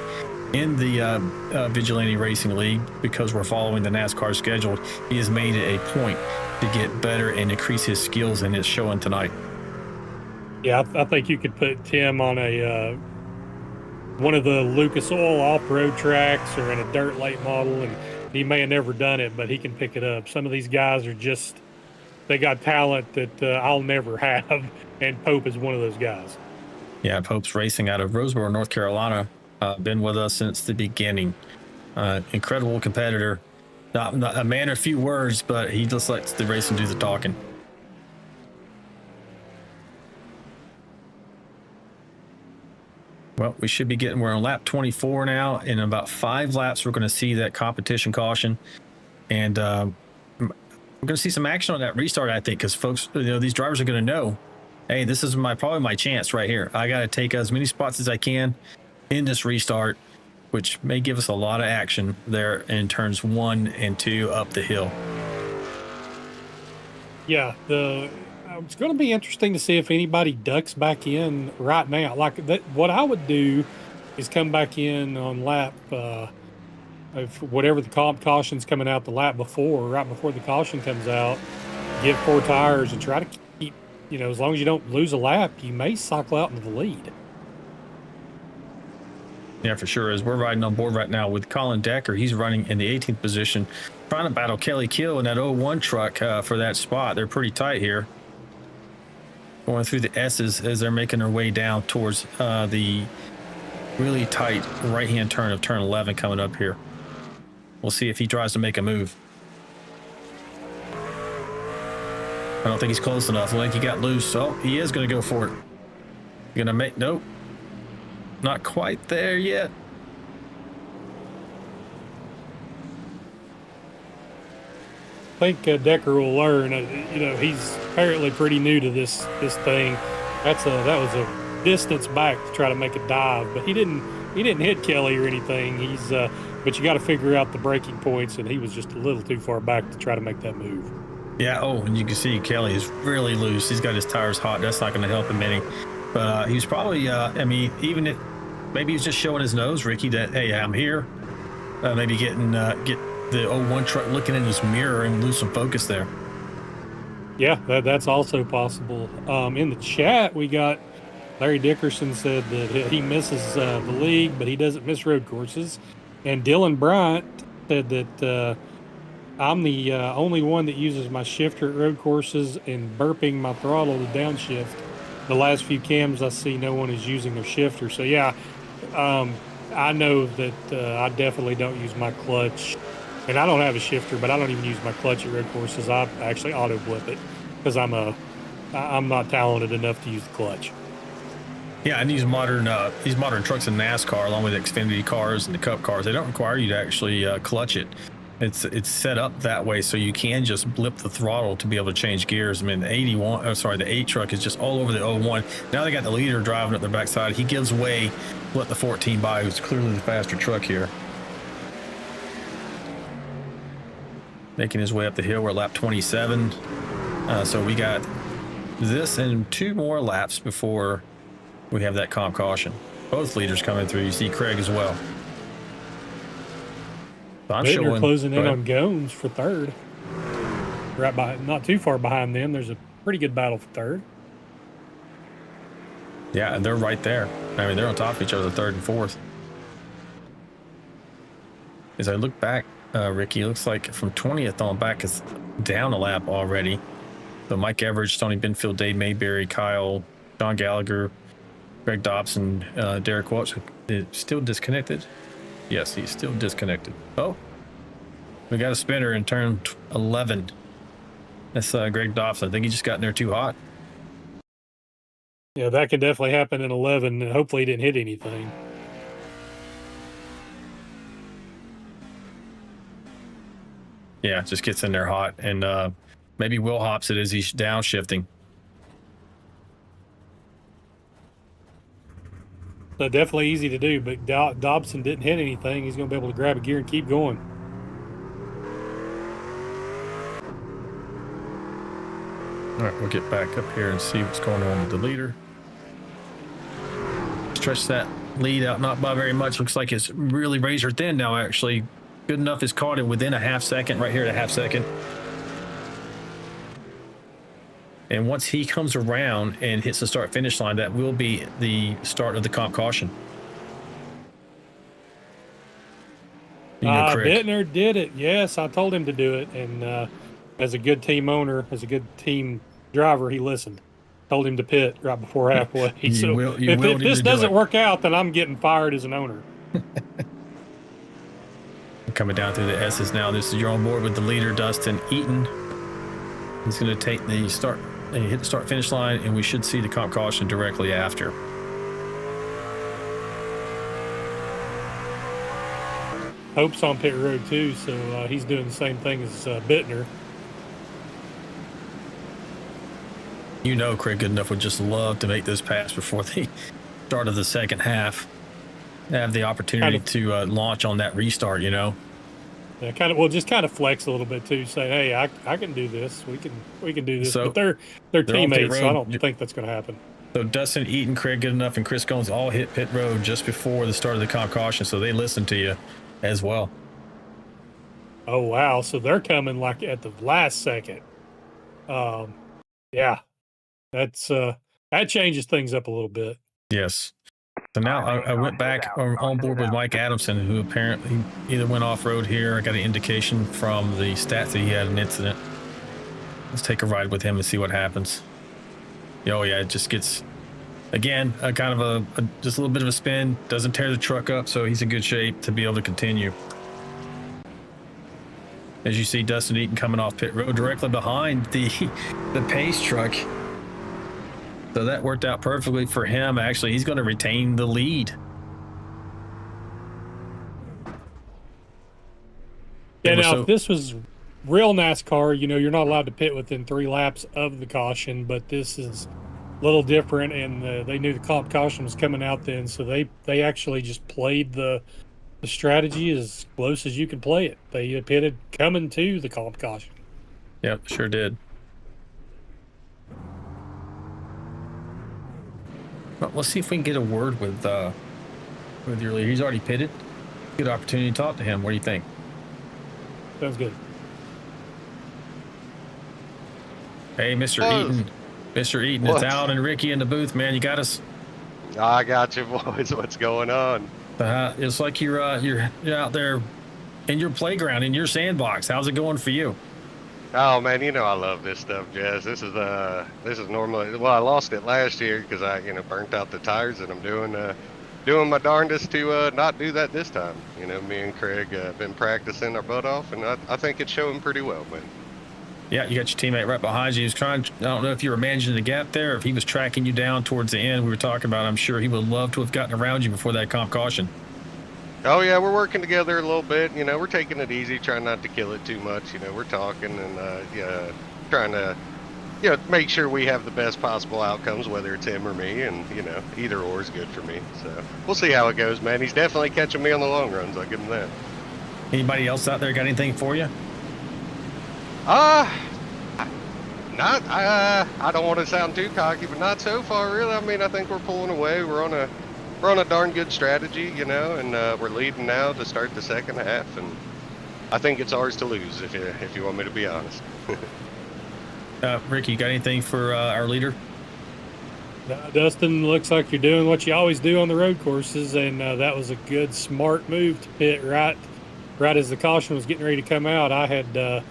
in the Vigilante Racing League because we're following the NASCAR schedule. He has made it a point to get better and increase his skills, and it's showing tonight. Yeah, I think you could put Tim on a one of the Lucas Oil off-road tracks or in a dirt late model, and he may have never done it, but he can pick it up. Some of these guys are just, they got talent that I'll never have, and Pope is one of those guys. Yeah, Pope's racing out of Roseboro, North Carolina. Been with us since the beginning. Incredible competitor. Not a man of few words, but he just lets the racing do the talking. Well, we should be we're on lap 24 now. In about 5 laps, we're going to see that competition caution. And we're going to see some action on that restart, I think, because folks, these drivers are going to know, hey, this is probably my chance right here. I got to take as many spots as I can in this restart, which may give us a lot of action there in turns 1 and 2 up the hill. Yeah, it's going to be interesting to see if anybody ducks back in right now. What I would do is come back in on lap, if whatever the comp caution's coming out the lap before, right before the caution comes out, give 4 tires and try to keep, as long as you don't lose a lap, you may cycle out into the lead. Yeah, for sure. As we're riding on board right now with Colin Decker, he's running in the 18th position, trying to battle Kelly Kill in that 01 truck for that spot. They're pretty tight here. Going through the S's as they're making their way down towards the really tight right-hand turn of turn 11 coming up here. We'll see if he tries to make a move. I don't think he's close enough. I think he got loose, so he is going to go for it. Going to make, nope. Not quite there yet. I think Decker will learn. He's apparently pretty new to this thing. That was a distance back to try to make a dive, but he didn't hit Kelly or anything. But you got to figure out the breaking points, and he was just a little too far back to try to make that move. Yeah. Oh, and you can see Kelly is really loose. He's got his tires hot. That's not going to help him any. But he's probably. Even if maybe he's just showing his nose, Ricky, that hey, I'm here. Maybe get the 01 truck looking in his mirror and lose some focus there. Yeah, that's also possible. In the chat, we got Larry Dickerson said that he misses the league, but he doesn't miss road courses. And Dylan Bryant said that I'm the only one that uses my shifter at road courses and burping my throttle to downshift. The last few cams I see no one is using their shifter. So yeah, I know that I definitely don't use my clutch. And I don't have a shifter, but I don't even use my clutch at road courses. I actually auto blip it because I'm not talented enough to use the clutch. Yeah, and these modern trucks in NASCAR, along with the Xfinity cars and the Cup cars, they don't require you to actually clutch it. It's set up that way so you can just blip the throttle to be able to change gears. I mean, the 8 truck is just all over the 01. Now they got the leader driving at their backside. He gives way, let the 14 by, who's clearly the faster truck here. Making his way up the hill. We're at lap 27. So we got this and 2 more laps before we have that comp caution. Both leaders coming through. You see Craig as well. So I'm They're closing in on Gones for third. Right by, not too far behind them. There's a pretty good battle for third. Yeah, and they're right there. I mean, they're on top of each other, third and fourth. As I look back, Ricky, it looks like from 20th on back is down a lap already. So Mike Everidge, Tony Benfield, Dave Mayberry, Kyle, John Gallagher, Greg Dobson, Derek Welch is still disconnected. Yes, he's still disconnected. Oh, we got a spinner in turn 11. That's Greg Dobson. I think he just got in there too hot. Yeah, that could definitely happen in 11. And hopefully he didn't hit anything. Yeah, just gets in there hot. And maybe Will hops it as he's downshifting. So definitely easy to do, but Dobson didn't hit anything. He's going to be able to grab a gear and keep going. All right, we'll get back up here and see what's going on with the leader. Stretch that lead out, not by very much. Looks like it's really razor thin now, actually. Good enough is caught it within a half second, right here at a half second. And once he comes around and hits the start finish line, that will be the start of the comp caution. You know, Bittner did it. Yes, I told him to do it. And as a good team owner, as a good team driver, he listened. Told him to pit right before halfway. So if this doesn't work out, then I'm getting fired as an owner. Coming down through the S's now. This is you're on board with the leader, Dustin Eaton. He's going to take the start and hit the start finish line, and we should see the comp caution directly after. Hope's on pit road too, so he's doing the same thing as Bittner. You know, Craig Goodenough would just love to make this pass before the start of the second half. Have the opportunity to launch on that restart, you know. Yeah, just kind of flex a little bit too. Say, hey, I can do this. We can do this. So, but they're teammates, so I don't think that's going to happen. So Dustin Eaton, Craig Goodenough, and Chris Goins all hit pit road just before the start of the comp caution, so they listened to you as well. Oh wow! So they're coming like at the last second. Yeah, that's that changes things up a little bit. Yes. So now I went back on board with Mike Adamson, who apparently either went off-road here. I got an indication from the stats that he had an incident. Let's take a ride with him and see what happens. Oh, yeah, it just gets, again, a kind of just a little bit of a spin. Doesn't tear the truck up, so he's in good shape to be able to continue. As you see, Dustin Eaton coming off pit road directly behind the Pace truck. So that worked out perfectly for him. Actually, he's going to retain the lead. Yeah, now if this was real NASCAR, you know, you're not allowed to pit within 3 laps of the caution, but this is a little different, and they knew the comp caution was coming out then, so they actually just played the strategy as close as you can play it. They pitted coming to the comp caution. Yep, sure did. Well, let's see if we can get a word with your leader. He's already pitted. Good opportunity to talk to him. What do you think? Sounds good. Hey, Mr. Eaton. Mr. Eaton, it's Alan and Ricky in the booth, man. You got us? I got you, boys. What's going on? It's like you're out there in your playground, in your sandbox. How's it going for you? Oh man, you know I love this stuff, Jess. This is normally, well, I lost it last year because I burnt out the tires, and I'm doing my darndest to not do that this time. You know, me and Craig have been practicing our butt off, and I think it's showing pretty well, man. Yeah, you got your teammate right behind you. He was trying. I don't know if you were managing the gap there, or if he was tracking you down towards the end. We were talking about. I'm sure he would love to have gotten around you before that comp caution. Oh yeah, we're working together a little bit. You know, we're taking it easy, trying not to kill it too much. You know, we're talking and yeah, trying to make sure we have the best possible outcomes, whether it's him or me, and either or is good for me. So we'll see how it goes, man. He's definitely catching me on the long runs. I'll give him that. Anybody else out there got anything for you? Not. I don't want to sound too cocky, but not so far, really. I mean, I think we're pulling away. We're on a darn good strategy, and we're leading now to start the second half, and I think it's ours to lose, if you want me to be honest. Ricky, you got anything for our leader? Dustin, looks like you're doing what you always do on the road courses, and that was a good, smart move to pit right as the caution was getting ready to come out. I had a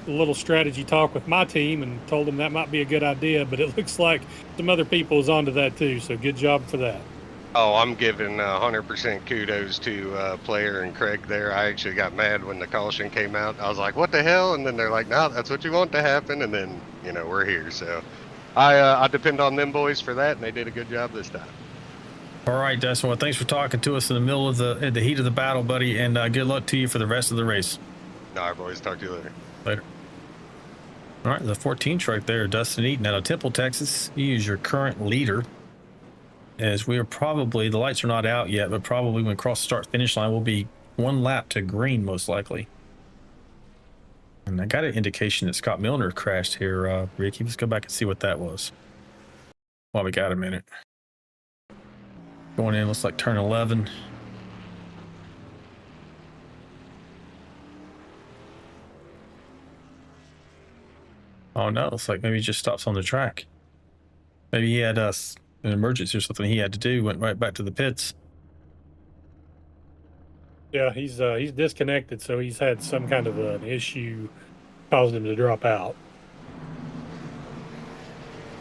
little strategy talk with my team and told them that might be a good idea, but it looks like some other people was onto that too. So good job for that. Oh, I'm giving 100% kudos to Player and Craig there. I actually got mad when the caution came out. I was like, what the hell? And then they're like, no, that's what you want to happen. And then, we're here. So I depend on them boys for that, and they did a good job this time. All right, Dustin. Well, thanks for talking to us in the middle of the heat of the battle, buddy, and good luck to you for the rest of the race. All right, boys. Talk to you later. Later. All right, the 14 truck there, Dustin Eaton out of Temple, Texas. He is your current leader. As we are probably, the lights are not out yet, but probably when we cross the start-finish line, we'll be one lap to green, most likely. And I got an indication that Scott Milner crashed here, Ricky. Let's go back and see what that was. Well, we got a minute. Going in, looks like turn 11. Oh no, looks like maybe he just stops on the track. Maybe he had an emergency or something he had to do, went right back to the pits. Yeah, he's disconnected, so he's had some kind of an issue caused him to drop out.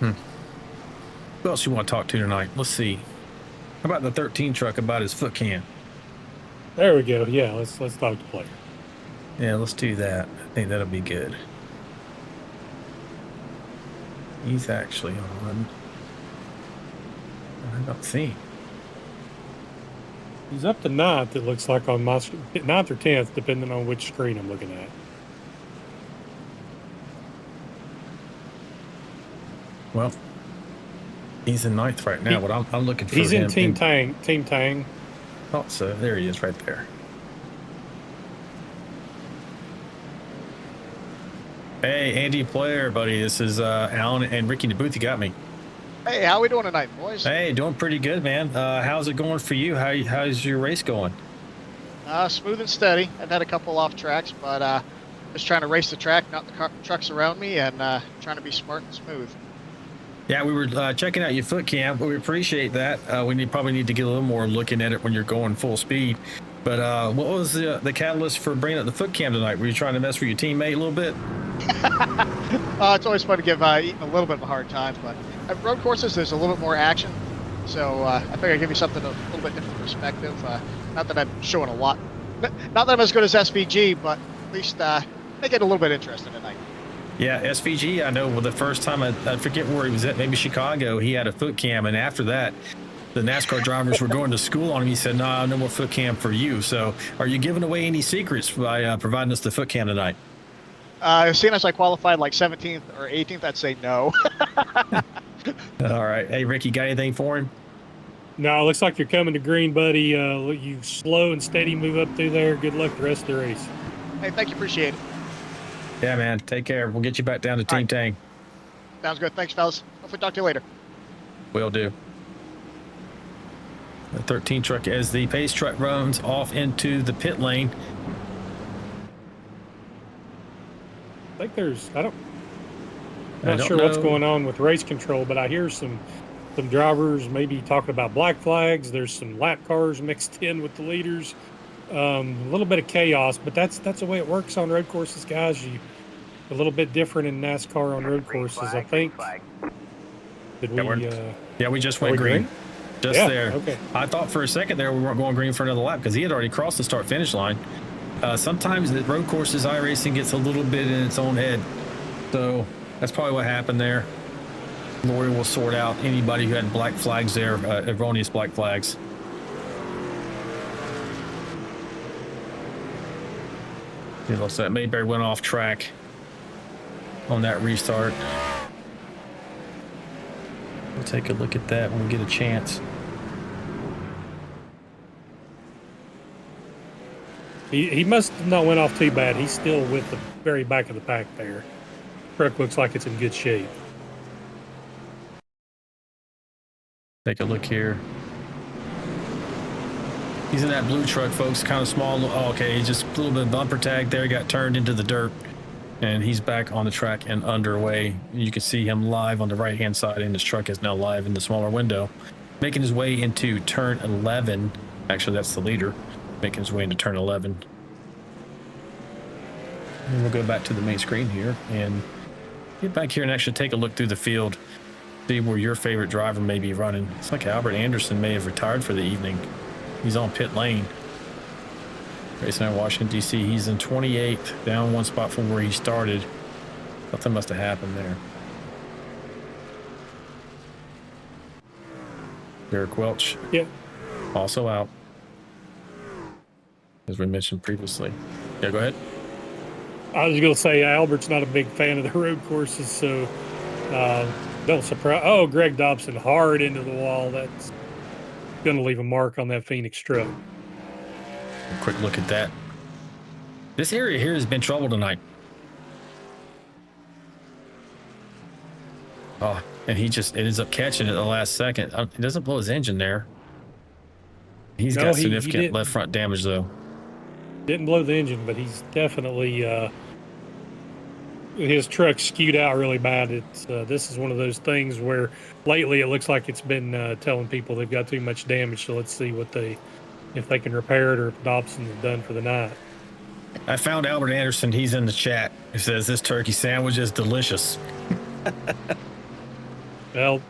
Who else you want to talk to tonight? Let's see. How about the 13 truck about his foot cam? There we go. Yeah, let's talk to Player. Yeah, let's do that. I think that'll be good. He's actually on. I don't see. He's up to 9th, it looks like, on my 9th or 10th, depending on which screen I'm looking at. Well, he's in 9th right now, but I'm looking for him. He's in Team Tang. Oh, so there he is right there. Hey, Andy Player, buddy. This is Alan and Ricky in the booth. You got me. Hey, how we doing tonight, boys? Hey, doing pretty good, man. How's it going for you? How's your race going? Smooth and steady. I've had a couple off tracks, but just trying to race the track, not the trucks around me, and trying to be smart and smooth. Yeah, we were checking out your foot cam. We appreciate that. We probably need to get a little more looking at it when you're going full speed. But what was the catalyst for bringing up the foot cam tonight? Were you trying to mess with your teammate a little bit? It's always fun to give Eaton a little bit of a hard time, but at road courses there's a little bit more action, so I figured I'd give you something a little bit different perspective. Not that I'm showing a lot, not that I'm as good as SVG, but at least make it a little bit interesting tonight. Yeah, SVG, I know. Well, the first time I forget where he was at, maybe Chicago, he had a foot cam, and after that, the NASCAR drivers were going to school on him. He said, "No, no more foot cam for you." So, are you giving away any secrets by providing us the foot cam tonight? Seeing as I qualified like 17th or 18th, I'd say no. All right. Hey, Ricky, got anything for him? No, it looks like you're coming to green, buddy. You slow and steady move up through there. Good luck the rest of the race. Hey, thank you. Appreciate it. Yeah, man. Take care. We'll get you back down to Team Tang. Sounds good. Thanks, fellas. Hopefully talk to you later. Will do. The 13 truck as the pace truck runs off into the pit lane. I think I'm not sure what's going on with race control, but I hear some drivers maybe talking about black flags. There's some lap cars mixed in with the leaders. A little bit of chaos, but that's the way it works on road courses, guys. A little bit different in NASCAR on road courses, I think. Did we? Yeah, we just went green. Just there. Okay. I thought for a second there we weren't going green for another lap because he had already crossed the start-finish line. Sometimes the road courses, iRacing gets a little bit in its own head. So that's probably what happened there. Lori will sort out anybody who had black flags there, erroneous black flags. You know, so that Mayberry went off track on that restart. We'll take a look at that when we get a chance. He must have not went off too bad. He's still with the very back of the pack there. Truck looks like it's in good shape. Take a look here. He's in that blue truck, folks. Kind of small. Oh, okay, just a little bit of bumper tag there. He got turned into the dirt, and he's back on the track and underway. You can see him live on the right-hand side, and his truck is now live in the smaller window, making his way into turn 11. Actually, that's the leader, making his way into turn 11. And we'll go back to the main screen here and get back here and actually take a look through the field, see where your favorite driver may be running. It's like Albert Anderson may have retired for the evening. He's on pit lane. Racing out of Washington, D.C. He's in 28th, down one spot from where he started. Something must have happened there. Derek Welch. Yeah. Also out, as we mentioned previously. Yeah, go ahead. I was going to say Albert's not a big fan of the road courses, so don't surprise. Oh, Greg Dobson hard into the wall. That's going to leave a mark on that Phoenix truck. Quick look at that. This area here has been trouble tonight. Oh, and he just ends up catching it at the last second. He doesn't blow his engine there. He's got significant left front damage, though. Didn't blow the engine, but he's definitely his truck skewed out really bad. It's this is one of those things where lately it looks like it's been telling people they've got too much damage. So let's see if they can repair it or if Dobson is done for the night. I found Albert Anderson. He's in the chat. He says this turkey sandwich is delicious. Well,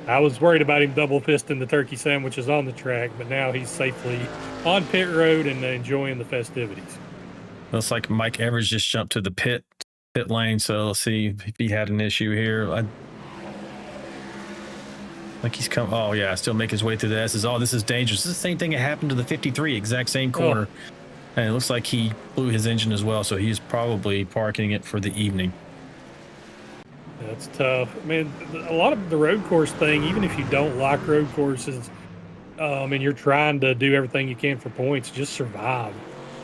I was worried about him double fisting the turkey sandwiches on the track, but now he's safely on pit road and enjoying the festivities. Looks like Mike Evers just jumped to the pit lane, so let's see if he had an issue here. I think he's come. Oh yeah, still make his way through the S's. Oh, this is dangerous. This is the same thing that happened to the 53, exact same corner. And it looks like he blew his engine as well, so he's probably parking it for the evening. That's tough. I mean, a lot of the road course thing, even if you don't like road courses, and you're trying to do everything you can for points, just survive.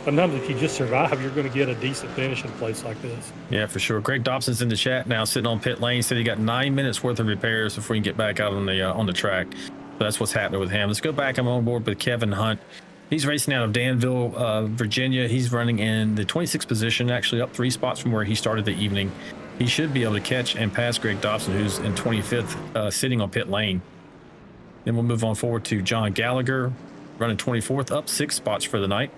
Sometimes if you just survive, you're going to get a decent finish in a place like this. Yeah, for sure. Greg Dobson's in the chat now, sitting on pit lane. Said he got 9 minutes worth of repairs before he can get back out on the track. So that's what's happening with him. Let's go back. I'm on board with Kevin Hunt. He's racing out of Danville, Virginia. He's running in the 26th position, actually up 3 spots from where he started the evening. He should be able to catch and pass Greg Dobson, who's in 25th, sitting on pit lane. Then we'll move on forward to John Gallagher, running 24th, up 6 spots for the night.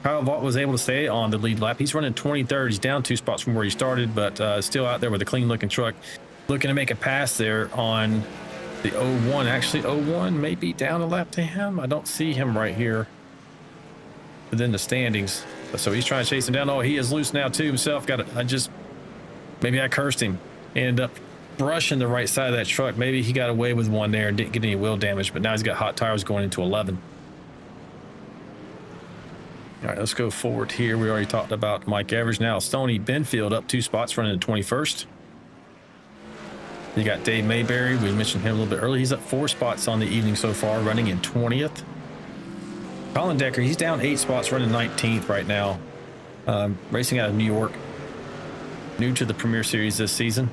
Kyle Vaught was able to stay on the lead lap. He's running 23rd. He's down 2 spots from where he started, but still out there with a clean-looking truck. Looking to make a pass there on the 01. Actually, 01 may be down a lap to him. I don't see him right here within the standings. So he's trying to chase him down. Oh, he is loose now, too, himself. Maybe I cursed him. Ended up brushing the right side of that truck. Maybe he got away with one there and didn't get any wheel damage, but now he's got hot tires going into 11. All right, let's go forward here. We already talked about Mike Evers. Now Stoney Benfield up 2 spots, running in 21st. You got Dave Mayberry. We mentioned him a little bit earlier. He's up 4 spots on the evening so far, running in 20th. Colin Decker, he's down 8 spots, running 19th right now. Racing out of New York. New to the Premiere Series this season.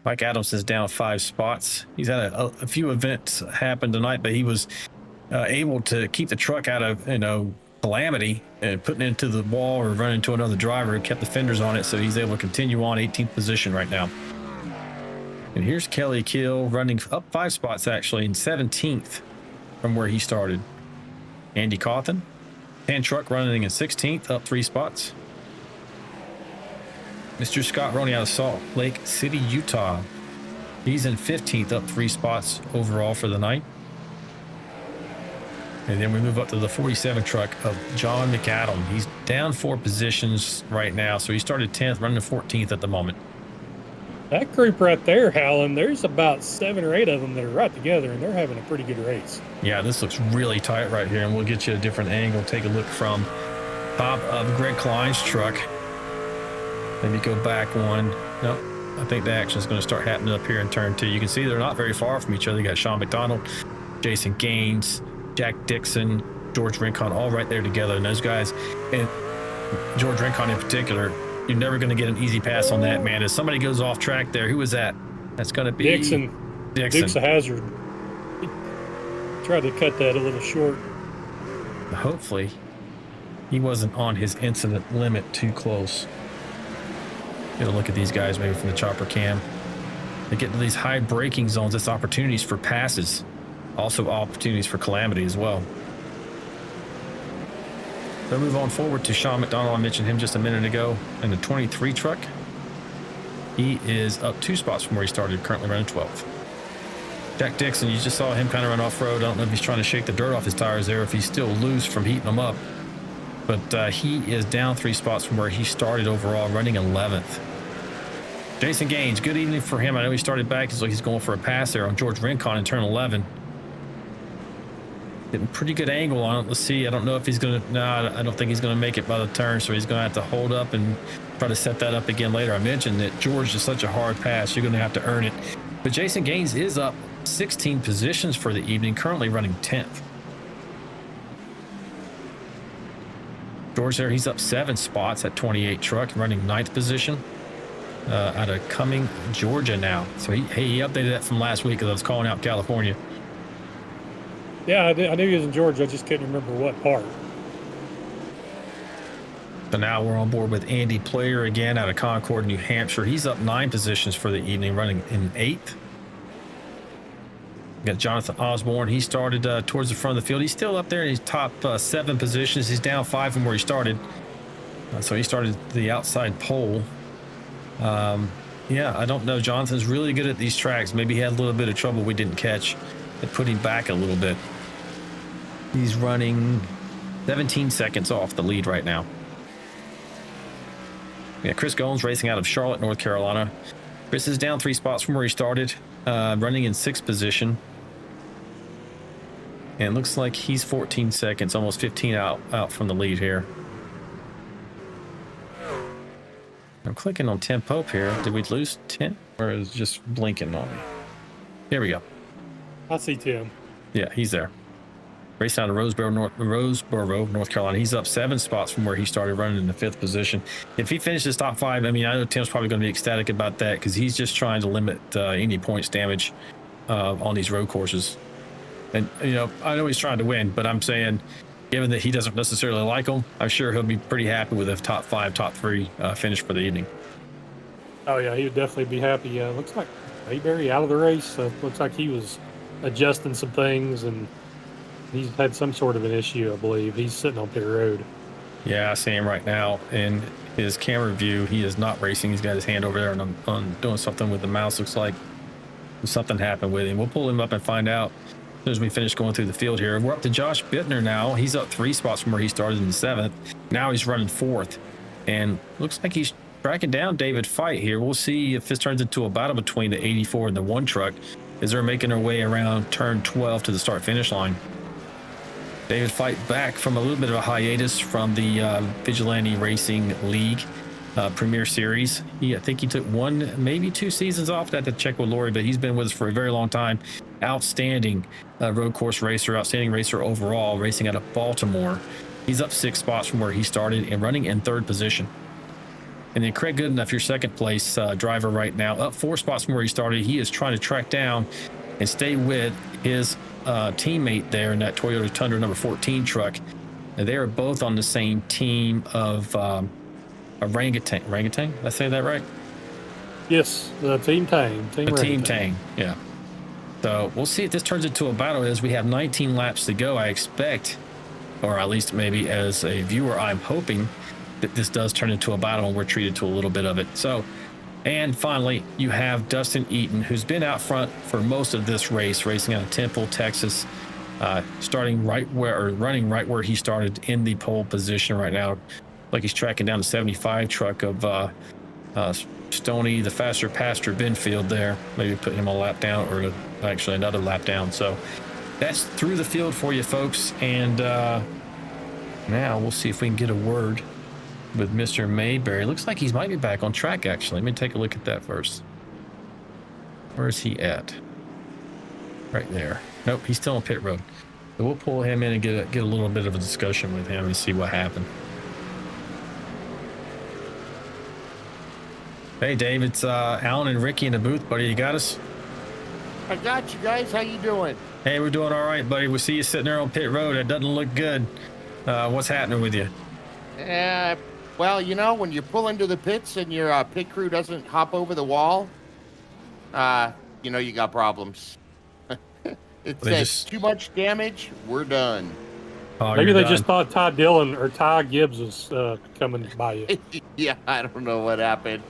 Mike Adams is down 5 spots. He's had a few events happen tonight, but he was able to keep the truck out of calamity and putting it into the wall or running into another driver. Kept the fenders on it, so he's able to continue on 18th position right now. And here's Kelly Kill running up 5 spots actually in 17th from where he started. Andy Cawthon, 10 truck running in 16th, up 3 spots. Mr. Scott Roney out of Salt Lake City, Utah. He's in 15th, up 3 spots overall for the night. And then we move up to the 47 truck of John McAdam. He's down 4 positions right now, so he started 10th, running to 14th at the moment. That group right there, Howland, there's about 7 or 8 of them that are right together, and they're having a pretty good race. Yeah, this looks really tight right here, and we'll get you a different angle. Take a look from top of Greg Klein's truck. Maybe go back one. Nope. I think the action is going to start happening up here in turn 2. You can see they're not very far from each other. You got Sean McDonald, Jason Gaines, Jack Dixon, George Rincon, all right there together. And those guys, and George Rincon in particular, you're never going to get an easy pass on that, man. If somebody goes off track there, who is that? That's going to be Dixon. Dixon. Duke's a hazard. He tried to cut that a little short. Hopefully, he wasn't on his incident limit too close. Get a look at these guys maybe from the chopper cam. They get to these high braking zones. It's opportunities for passes, also opportunities for calamity as well. So move on forward to Sean McDonald. I mentioned him just a minute ago in the 23 truck. He is up 2 spots from where he started, currently running 12th. Jack Dixon, you just saw him kind of run off-road. I don't know if he's trying to shake the dirt off his tires there, if he's still loose from heating them up. But he is down 3 spots from where he started overall, running 11th. Jason Gaines, good evening for him. I know he started back. He's like he's going for a pass there on George Rincon in turn 11. Getting pretty good angle on it. Let's see. I don't know if he's going to... No, I don't think he's going to make it by the turn, so he's going to have to hold up and try to set that up again later. I mentioned that George is such a hard pass. You're going to have to earn it. But Jason Gaines is up 16 positions for the evening, currently running 10th. George there, he's up 7 spots at 28 truck, running 9th position. Out of Cumming, Georgia now. So he updated that from last week because I was calling out California. Yeah, I knew he was in Georgia. I just couldn't remember what part. So now we're on board with Andy Player again out of Concord, New Hampshire. He's up 9 positions for the evening, running in 8th. We got Jonathan Osborne. He started towards the front of the field. He's still up there in his top 7 positions. He's down 5 from where he started. So he started the outside pole. Yeah, I don't know. Jonathan's really good at these tracks. Maybe he had a little bit of trouble we didn't catch. It put him back a little bit. He's running 17 seconds off the lead right now. Yeah, Chris Goins racing out of Charlotte, North Carolina. Chris is down 3 spots from where he started, running in 6th position. And looks like he's 14 seconds, almost 15 out from the lead here. I'm clicking on Tim Pope here. Did we lose Tim? Or is it just blinking on me? Here we go. I see Tim. Yeah, he's there. Racing out of Roseboro, North Carolina. He's up 7 spots from where he started, running in the 5th position. If he finishes top 5, I mean, I know Tim's probably going to be ecstatic about that because he's just trying to limit any points damage on these road courses. And, you know, I know he's trying to win, but I'm saying, given that he doesn't necessarily like them, I'm sure he'll be pretty happy with a top 5, top 3 finish for the evening. Oh, yeah, he would definitely be happy. Looks like Mayberry out of the race. Looks like he was adjusting some things, and he's had some sort of an issue, I believe. He's sitting on pit road. Yeah, I see him right now in his camera view. He is not racing. He's got his hand over there on doing something with the mouse. Looks like something happened with him. We'll pull him up and find out as soon as we finish going through the field here. We're up to Josh Bittner now. He's up 3 spots from where he started in the 7th. Now he's running 4th. And looks like he's tracking down David Fite here. We'll see if this turns into a battle between the 84 and the 1 truck as they're making their way around turn 12 to the start-finish line. David Fite back from a little bit of a hiatus from the Vigilante Racing League Premiere Series. I think he took 1, maybe 2 seasons off. I had to check with Lori, but he's been with us for a very long time. Outstanding road course racer, outstanding racer overall, racing out of Baltimore. He's up 6 spots from where he started and running in 3rd position. And then Craig Goodenough, your 2nd place driver right now, up 4 spots from where he started. He is trying to track down and stay with his teammate there in that Toyota Tundra number 14 truck. And they are both on the same team of Orangutan. Orangutan? Did I say that right? Yes, the Team Tang. Team Tang, yeah. So we'll see if this turns into a battle as we have 19 laps to go. I expect, or at least maybe as a viewer, I'm hoping that this does turn into a battle and we're treated to a little bit of it. So, and finally, you have Dustin Eaton, who's been out front for most of this race, racing out of Temple, Texas, running right where he started in the pole position right now. Like he's tracking down the 75 truck of Stoney, the faster Pastor Benfield there. Maybe put him a lap down, or actually another lap down. So that's through the field for you folks. And Now we'll see if we can get a word with Mr. Mayberry. Looks like he might be back on track, actually. Let me take a look at that first. Where is he at? Right there. Nope, he's still on pit road. So we'll pull him in and get a little bit of a discussion with him and see what happened. Hey, Dave, it's Alan and Ricky in the booth, buddy. You got us? I got you guys. How you doing? Hey, we're doing all right, buddy. We see you sitting there on pit road. It doesn't look good. What's happening with you? Well, you know, when you pull into the pits and your pit crew doesn't hop over the wall, you know you got problems. It says too much damage. We're done. Oh, Maybe they just thought Ty Dillon or Ty Gibbs was coming by you. Yeah, I don't know what happened.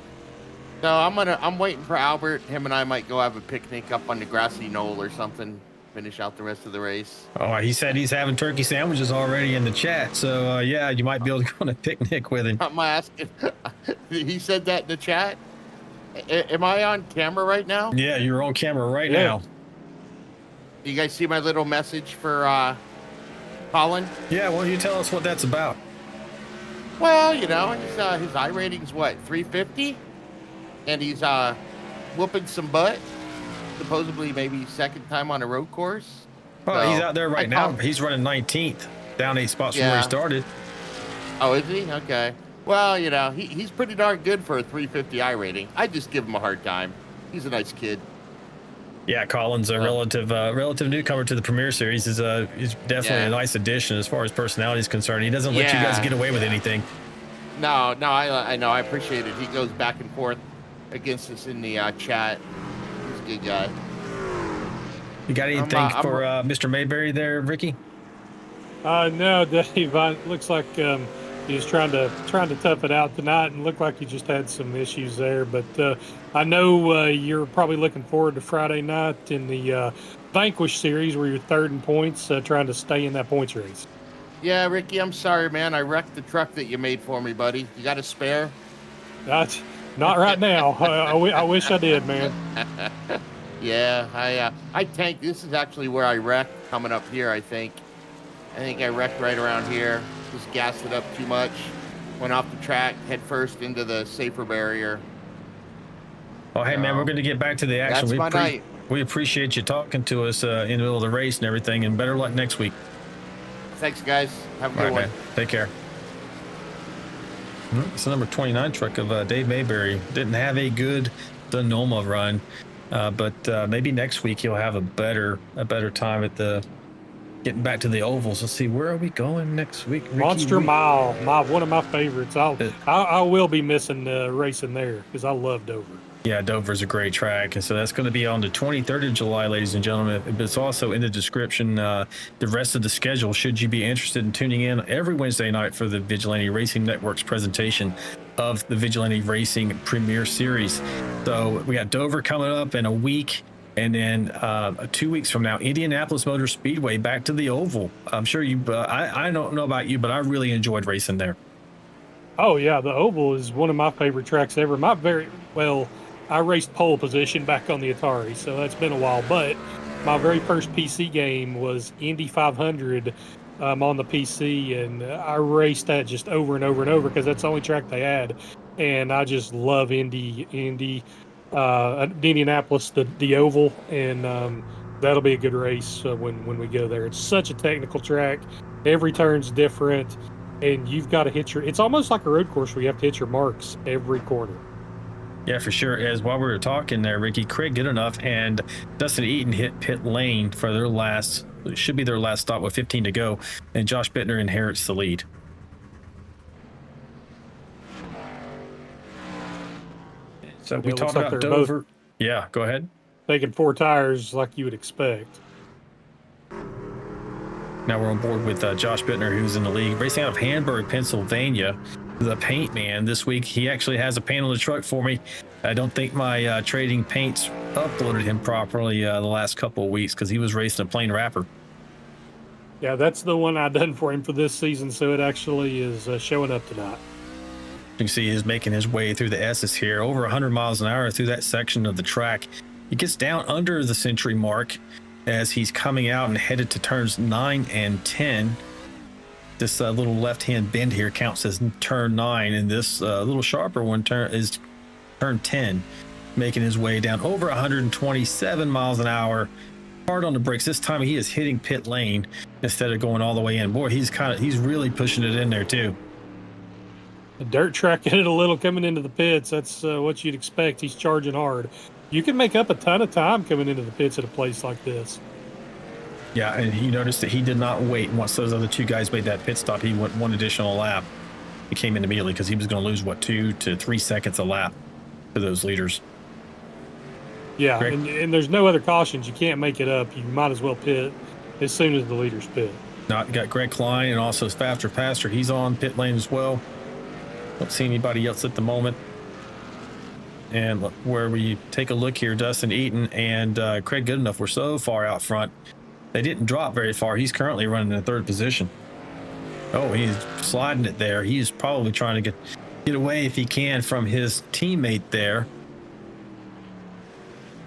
So I'm waiting for Albert. Him and I might go have a picnic up on the grassy knoll or something. Finish out the rest of the race. Oh, he said he's having turkey sandwiches already in the chat. So yeah, you might be able to go on a picnic with him. I'm asking. He said that in the chat. Am I on camera right now? Yeah, you're on camera right now. You guys see my little message for Colin? Yeah, well, you tell us what that's about. Well, you know, his I rating's what, 350? And he's whooping some butt. Supposedly maybe second time on a road course. Oh, so, he's out there right now. He's running 19th, down 8 spots from where he started. Oh, is he? Okay. Well, you know, he's pretty darn good for a 350 I rating. I just give him a hard time. He's a nice kid. Yeah, Colin's a relative newcomer to the Premiere Series. Is definitely a nice addition as far as personality is concerned. He doesn't let you guys get away with anything. No, I know. I appreciate it. He goes back and forth against us in the chat. He's a good guy. You got anything for Mr. Mayberry there, Ricky? No, Dave. Looks like he was trying to tough it out tonight, and looked like he just had some issues there. But I know you're probably looking forward to Friday night in the Vanquish Series, where you're third in points, trying to stay in that points race. Yeah, Ricky, I'm sorry, man. I wrecked the truck that you made for me, buddy. You got a spare? That's not right now. I wish I did, man. Yeah, I tanked. This is actually where I wrecked, coming up here, I think. I wrecked right around here. Just gassed it up too much. Went off the track, head first into the safer barrier. Oh, hey, man, we're going to get back to the action. That's my night. We appreciate you talking to us in the middle of the race and everything, and better luck next week. Thanks, guys. Have a good one. Man. Take care. It's the number 29 truck of Dave Mayberry. Didn't have a good Sonoma run, but maybe next week he'll have a better time at the getting back to the ovals. Let's see, where are we going next week? Ricky, Monster Mile, one of my favorites. I will be missing racing there because I love Dover. Yeah, Dover's a great track, and so that's going to be on the 23rd of July, ladies and gentlemen. But it's also in the description, the rest of the schedule, should you be interested in tuning in every Wednesday night for the Vigilante Racing Network's presentation of the Vigilante Racing Premiere Series. So we got Dover coming up in a week, and then 2 weeks from now, Indianapolis Motor Speedway back to the oval. I'm sure you, I don't know about you, but I really enjoyed racing there. Oh, yeah, the oval is one of my favorite tracks ever. I raced pole position back on the Atari, so that's been a while. But my very first PC game was Indy 500 on the PC, and I raced that just over and over and over because that's the only track they had. And I just love Indianapolis, the oval, and that'll be a good race when we go there. It's such a technical track. Every turn's different, and you've got to hit it's almost like a road course where you have to hit your marks every corner. Yeah, for sure. As while we were talking there, Ricky, Craig Goodenough and Dustin Eaton hit pit lane for their last stop with 15 to go, and Josh Bittner inherits the lead. So we talked about Dover. Yeah, go ahead. Taking 4 tires like you would expect. Now we're on board with Josh Bittner, who's in the league, racing out of Hamburg, Pennsylvania. The paint man this week. He actually has a paint on the truck for me. I don't think my trading paints uploaded him properly the last couple of weeks because he was racing a plain wrapper. Yeah, that's the one I done for him for this season, so it actually is showing up tonight. You can see he's making his way through the S's here, over 100 miles an hour through that section of the track. He gets down under the century mark as he's coming out and headed to turns 9 and 10. This little left-hand bend here counts as turn 9, and this little sharper one is turn 10, making his way down over 127 miles an hour. Hard on the brakes. This time he is hitting pit lane instead of going all the way in. Boy, he's really pushing it in there too. The dirt tracking it a little coming into the pits. That's what you'd expect. He's charging hard. You can make up a ton of time coming into the pits at a place like this. Yeah, and you noticed that he did not wait. Once those other two guys made that pit stop, he went one additional lap. He came in immediately because he was going to lose, 2 to 3 seconds a lap to those leaders. Yeah, and there's no other cautions. You can't make it up. You might as well pit as soon as the leaders pit. Now, you got Greg Klein and also Faster Pastor. He's on pit lane as well. Don't see anybody else at the moment. And where we take a look here, Dustin Eaton and Craig Goodenough were so far out front. They didn't drop very far. He's currently running in 3rd position. Oh, he's sliding it there. He's probably trying to get away if he can from his teammate there.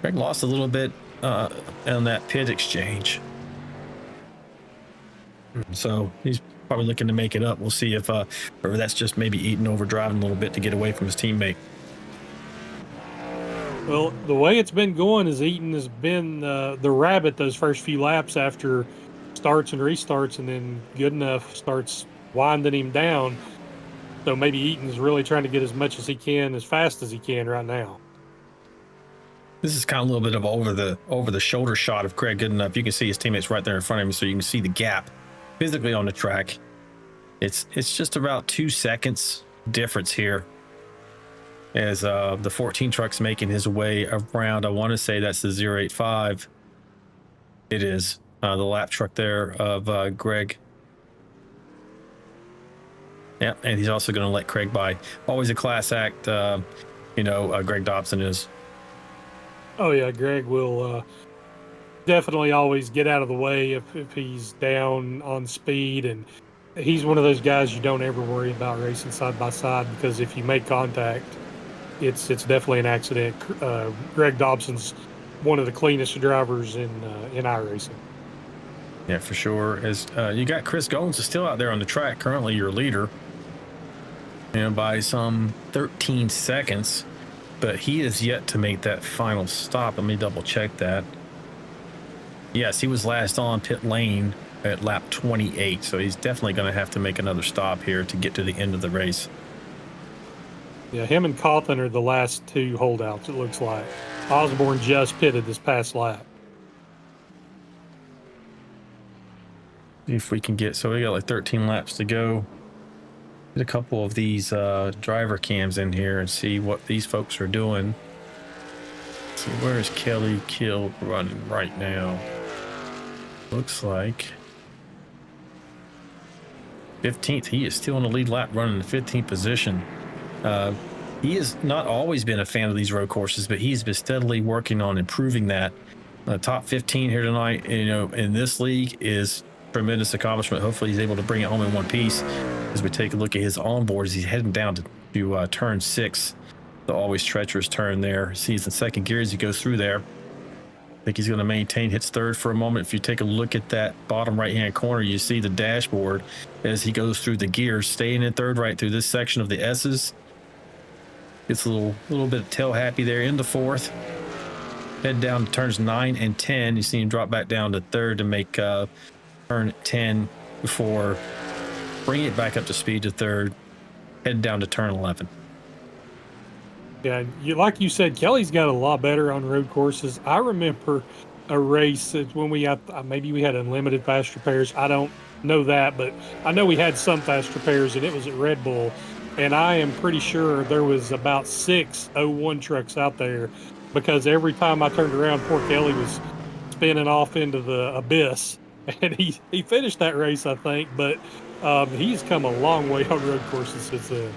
Greg lost a little bit on that pit exchange. So he's probably looking to make it up. We'll see if or that's just maybe Eaton overdriving a little bit to get away from his teammate. Well, the way it's been going is Eaton has been the rabbit those first few laps after starts and restarts, and then Goodenough starts winding him down. So maybe Eaton's really trying to get as much as he can, as fast as he can right now. This is kind of a little bit of over the shoulder shot of Craig Goodenough. You can see his teammates right there in front of him, so you can see the gap physically on the track. It's just about 2 seconds difference here as the 14 truck's making his way around. I want to say that's the 085. It is the lap truck there of Greg. Yeah, and he's also going to let Craig by. Always a class act, Greg Dobson is. Oh, yeah, Greg will definitely always get out of the way if he's down on speed. And he's one of those guys you don't ever worry about racing side by side, because if you make contact, it's definitely an accident. Greg Dobson's one of the cleanest drivers in iRacing. Yeah, for sure. As you got Chris Goins is still out there on the track, currently your leader, by some 13 seconds. But he is yet to make that final stop. Let me double check that. Yes, he was last on pit lane at lap 28, so he's definitely going to have to make another stop here to get to the end of the race. Yeah, him and Cawthon are the last 2 holdouts, it looks like. Osborne just pitted this past lap. See if we can get, so we got like 13 laps to go. Get a couple of these driver cams in here and see what these folks are doing. Let's see, where is Kelly Kill running right now? Looks like 15th. He is still in the lead lap, running the 15th position. He has not always been a fan of these road courses, but he's been steadily working on improving that. Top 15 here tonight, in this league is tremendous accomplishment. Hopefully he's able to bring it home in one piece. As we take a look at his onboard, as he's heading down to turn 6, the always treacherous turn there. Sees in second gear as he goes through there. I think he's going to maintain, hits 3rd for a moment. If you take a look at that bottom right-hand corner, you see the dashboard as he goes through the gears, staying in 3rd right through this section of the S's. Gets a little bit of tail happy there into 4th. Head down to turns 9 and 10. You see him drop back down to 3rd to make turn 10 before bringing it back up to speed to 3rd, head down to turn 11. Yeah, like you said, Kelly's got a lot better on road courses. I remember a race when we got, maybe we had unlimited fast repairs. I don't know that, but I know we had some fast repairs, and it was at Red Bull. And I am pretty sure there was about 6 01 trucks out there, because every time I turned around, poor Kelly was spinning off into the abyss. And he finished that race, I think, but he's come a long way on road courses since then.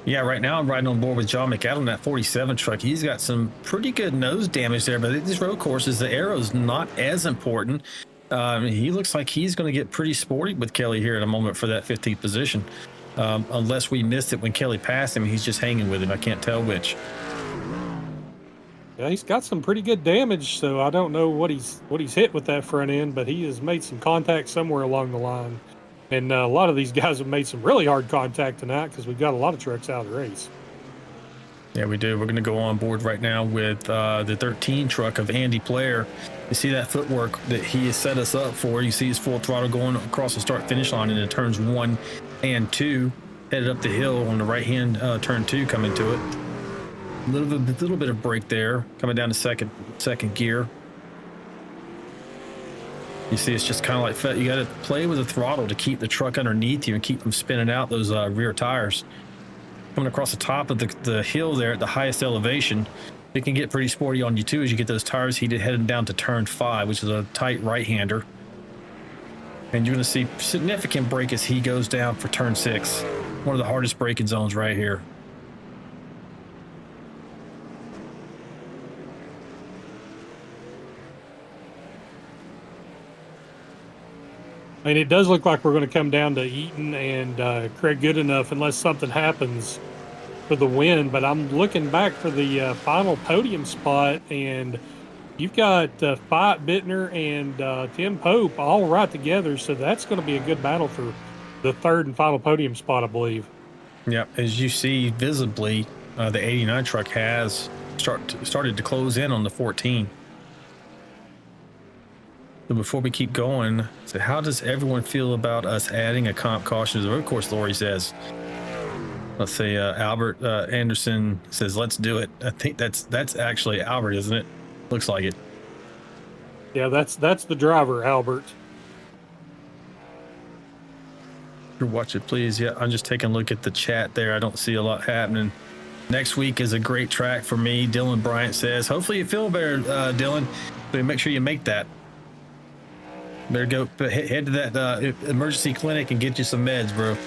Yeah, right now I'm riding on board with John McAdam, that 47 truck. He's got some pretty good nose damage there, but these road courses, the aero's not as important. He looks like he's going to get pretty sporty with Kelly here in a moment for that 15th position. Unless we missed it when Kelly passed him, he's just hanging with him. I can't tell which. Yeah, he's got some pretty good damage, so I don't know what he's hit with that front end, but he has made some contact somewhere along the line. And a lot of these guys have made some really hard contact tonight because we've got a lot of trucks out of the race. Yeah, we do. We're going to go on board right now with the 13 truck of Andy Player. You see that footwork that he has set us up for. You see his full throttle going across the start-finish line into turns 1 and 2, headed up the hill on the right-hand turn 2 coming to it. A little bit of brake there, coming down to second gear. You see, it's just kind of like you got to play with the throttle to keep the truck underneath you and keep from spinning out those rear tires. Coming across the top of the hill there at the highest elevation, it can get pretty sporty on you too as you get those tires heated heading down to turn 5, which is a tight right-hander. And you're going to see significant brake as he goes down for turn 6. One of the hardest braking zones right here. I mean, it does look like we're going to come down to Eaton and Craig Goodenough unless something happens for the win. But I'm looking back for the final podium spot, and you've got Fiat Bittner and Tim Pope all right together. So that's going to be a good battle for the third and final podium spot, I believe. Yeah, as you see visibly, the 89 truck has started to close in on the 14. So before we keep going, so how does everyone feel about us adding a comp caution to the road course? Lori says. Let's say Albert Anderson says, "Let's do it." I think that's actually Albert, isn't it? Looks like it. Yeah, that's the driver, Albert. Watch it, please. Yeah, I'm just taking a look at the chat there. I don't see a lot happening. Next week is a great track for me. Dylan Bryant says, "Hopefully you feel better, Dylan. So make sure you make that. Better go head to that emergency clinic and get you some meds, bro."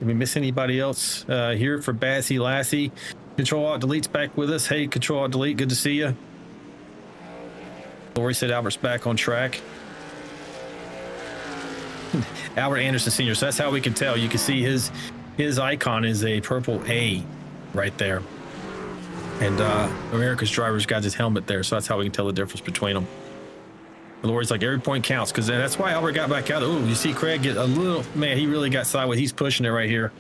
Did we miss anybody else here for Bassy Lassie? Control Alt Delete's back with us. Hey, Control Alt Delete, good to see you. Lori said Albert's back on track. Albert Anderson Sr. So that's how we can tell. You can see his icon is a purple A right there. And America's driver's got his helmet there, so that's how we can tell the difference between them. But Lori's like, every point counts, because that's why Albert got back out. Oh, you see Craig get a little, man, he really got sideways. He's pushing it right here.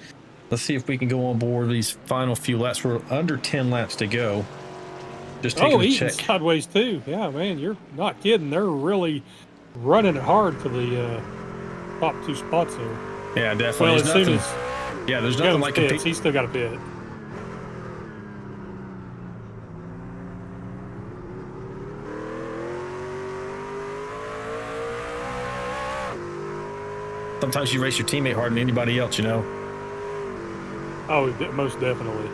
Let's see if we can go on board these final few laps. We're under 10 laps to go. Just taking a check. Sideways too. Yeah, man, you're not kidding. They're really running it hard for the top 2 spots there. Yeah, definitely. Well, there's nothing like pits. He's still got a pit. Sometimes you race your teammate harder than anybody else, you know. Oh, most definitely.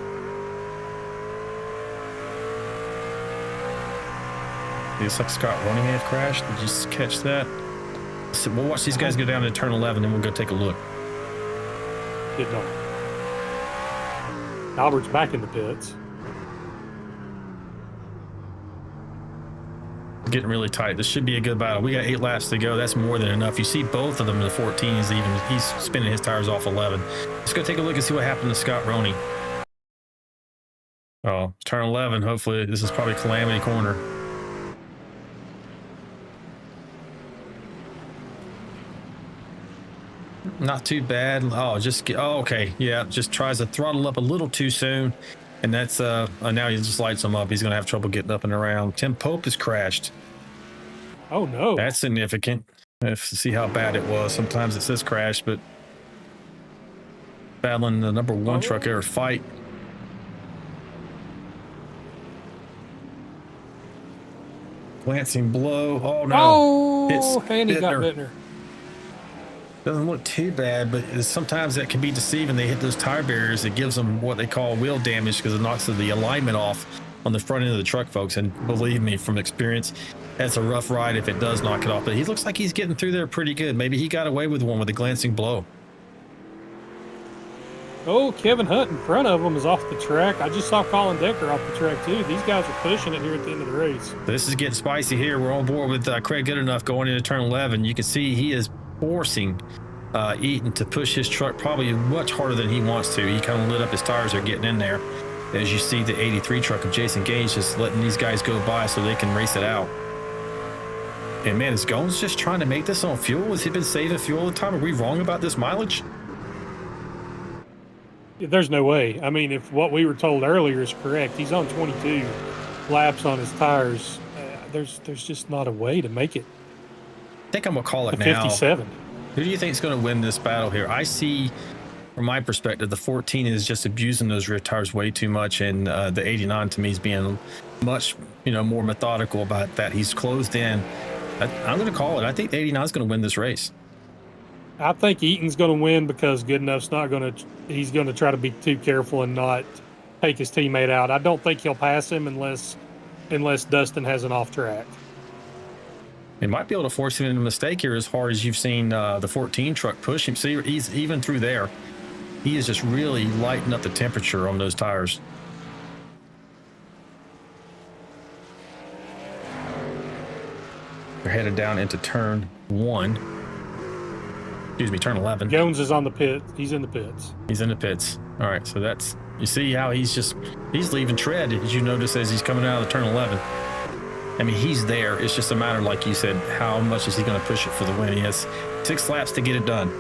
Looks like Scott Roney may have crashed. Did you catch that? So we'll watch these guys go down to turn 11, and we'll go take a look. Did not. Albert's back in the pits. Getting really tight. This should be a good battle. We got 8 laps to go. That's more than enough. You see both of them in the 14 is even. He's spinning his tires off 11. Let's go take a look and see what happened to Scott Roney. Oh, turn 11. Hopefully, this is probably Calamity Corner. Not too bad. Oh, okay. Yeah, just tries to throttle up a little too soon. And that's, now he just lights him up. He's going to have trouble getting up and around. Tim Pope has crashed. Oh, no. That's significant. Let's see how bad it was. Sometimes it says crash, but battling the number 1 truck there, fight. Glancing blow. Oh, no. Oh, and he got Bittner. Doesn't look too bad, but sometimes that can be deceiving. They hit those tire barriers. It gives them what they call wheel damage because it knocks the alignment off on the front end of the truck, folks. And believe me, from experience, that's a rough ride if it does knock it off. But he looks like he's getting through there pretty good. Maybe he got away with one with a glancing blow. Oh, Kevin Hunt in front of him is off the track. I just saw Colin Decker off the track, too. These guys are pushing it here at the end of the race. This is getting spicy here. We're on board with Craig Goodenough going into turn 11. You can see he is forcing Eaton to push his truck probably much harder than he wants to. He kind of lit up his tires. Are getting in there. As you see the 83 truck of Jason Gage just letting these guys go by so they can race it out. And man, is Gones just trying to make this on fuel? Has he been saving fuel all the time? Are we wrong about this mileage? There's no way. I mean, if what we were told earlier is correct, he's on 22 laps on his tires. There's just not a way to make it. I think I'm going to call it to now. 57. Who do you think is going to win this battle here? I see, from my perspective, the 14 is just abusing those rear tires way too much, and the 89 to me is being much, more methodical about that. He's closed in. I'm going to call it. I think the 89 is going to win this race. I think Eaton's going to win because Goodenough's not going to. He's going to try to be too careful and not take his teammate out. I don't think he'll pass him unless Dustin has an off track. He might be able to force him into a mistake here as hard as you've seen the 14 truck push him. See, he's even through there. He is just really lighting up the temperature on those tires. They're headed down into turn 1. Excuse me, turn 11. Jones is on the pit. He's in the pits. He's in the pits. All right, so that's, you see how he's leaving tread, as you notice, as he's coming out of turn 11. I mean, he's there. It's just a matter, like you said, how much is he going to push it for the win? He has 6 laps to get it done.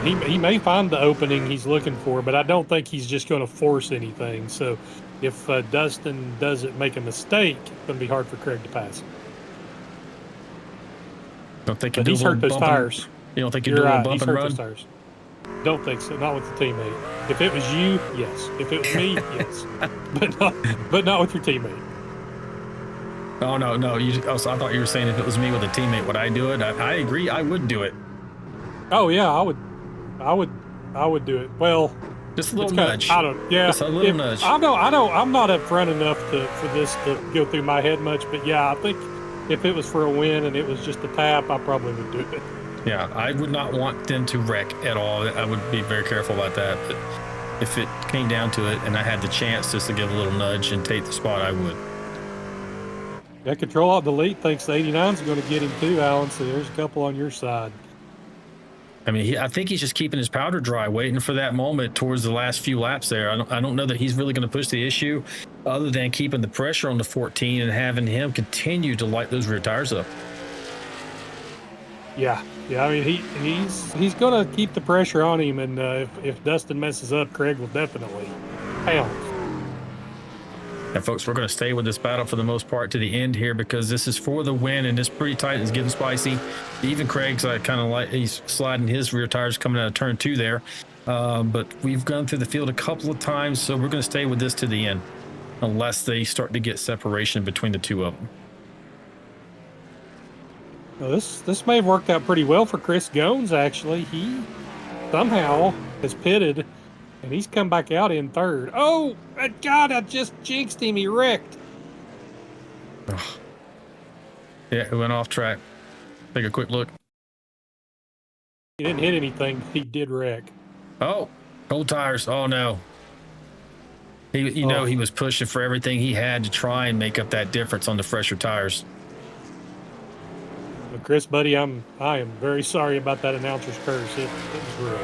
He may find the opening he's looking for, but I don't think he's just going to force anything. So if Dustin doesn't make a mistake, it's going to be hard for Craig to pass him. Don't think but he's hurt those tires. You don't think he'd do a little bump he's and hurt run? those tires. Don't think so. Not with the teammate. If it was you, yes. If it was me, yes. But not with your teammate. Oh no! I thought you were saying if it was me with a teammate, would I do it? I agree. I would do it. Oh yeah, I would do it. Well, just a little nudge. Just a little nudge. I'm not upfront enough for this to go through my head much, but yeah, I think if it was for a win and it was just a tap, I probably would do it. Yeah, I would not want them to wreck at all. I would be very careful about that. But if it came down to it and I had the chance just to give a little nudge and take the spot, I would. Yeah, Control Alt Delete thinks the 89's going to get him too, Alan, so there's a couple on your side. I mean, I think he's just keeping his powder dry, waiting for that moment towards the last few laps there. I don't know that he's really going to push the issue other than keeping the pressure on the 14 and having him continue to light those rear tires up. Yeah. I mean, he's going to keep the pressure on him, and if Dustin messes up, Craig will definitely pounce. And folks, we're going to stay with this battle for the most part to the end here because this is for the win, and it's pretty tight. It's getting spicy. Even Craig's kind of like he's sliding his rear tires coming out of turn 2 there. But we've gone through the field a couple of times, so we're going to stay with this to the end unless they start to get separation between the two of them. Well, this may have worked out pretty well for Chris Gones, actually. He somehow has pitted, and he's come back out in third. Oh, God, I just jinxed him. He wrecked. Oh. Yeah, it went off track. Take a quick look. He didn't hit anything. He did wreck. Oh, cold tires. Oh, no. He was pushing for everything he had to try and make up that difference on the fresher tires. But Chris, buddy, I am very sorry about that announcer's curse. It was real.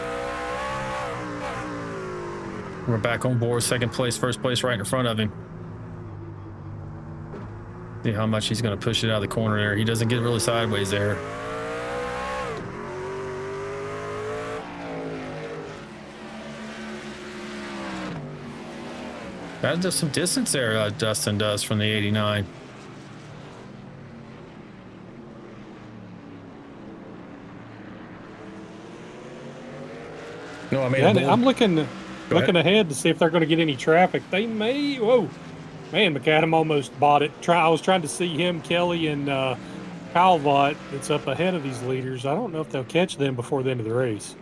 We're back on board. Second place, first place right in front of him. See how much he's going to push it out of the corner there. He doesn't get really sideways there. That does some distance there, Dustin does from the 89. No, I mean, yeah, I'm looking ahead to see if they're going to get any traffic. They may. Whoa, man, McAdam almost bought it. I was trying to see him, Kelly, and Kyle Vaught. It's up ahead of these leaders. I don't know if they'll catch them before the end of the race.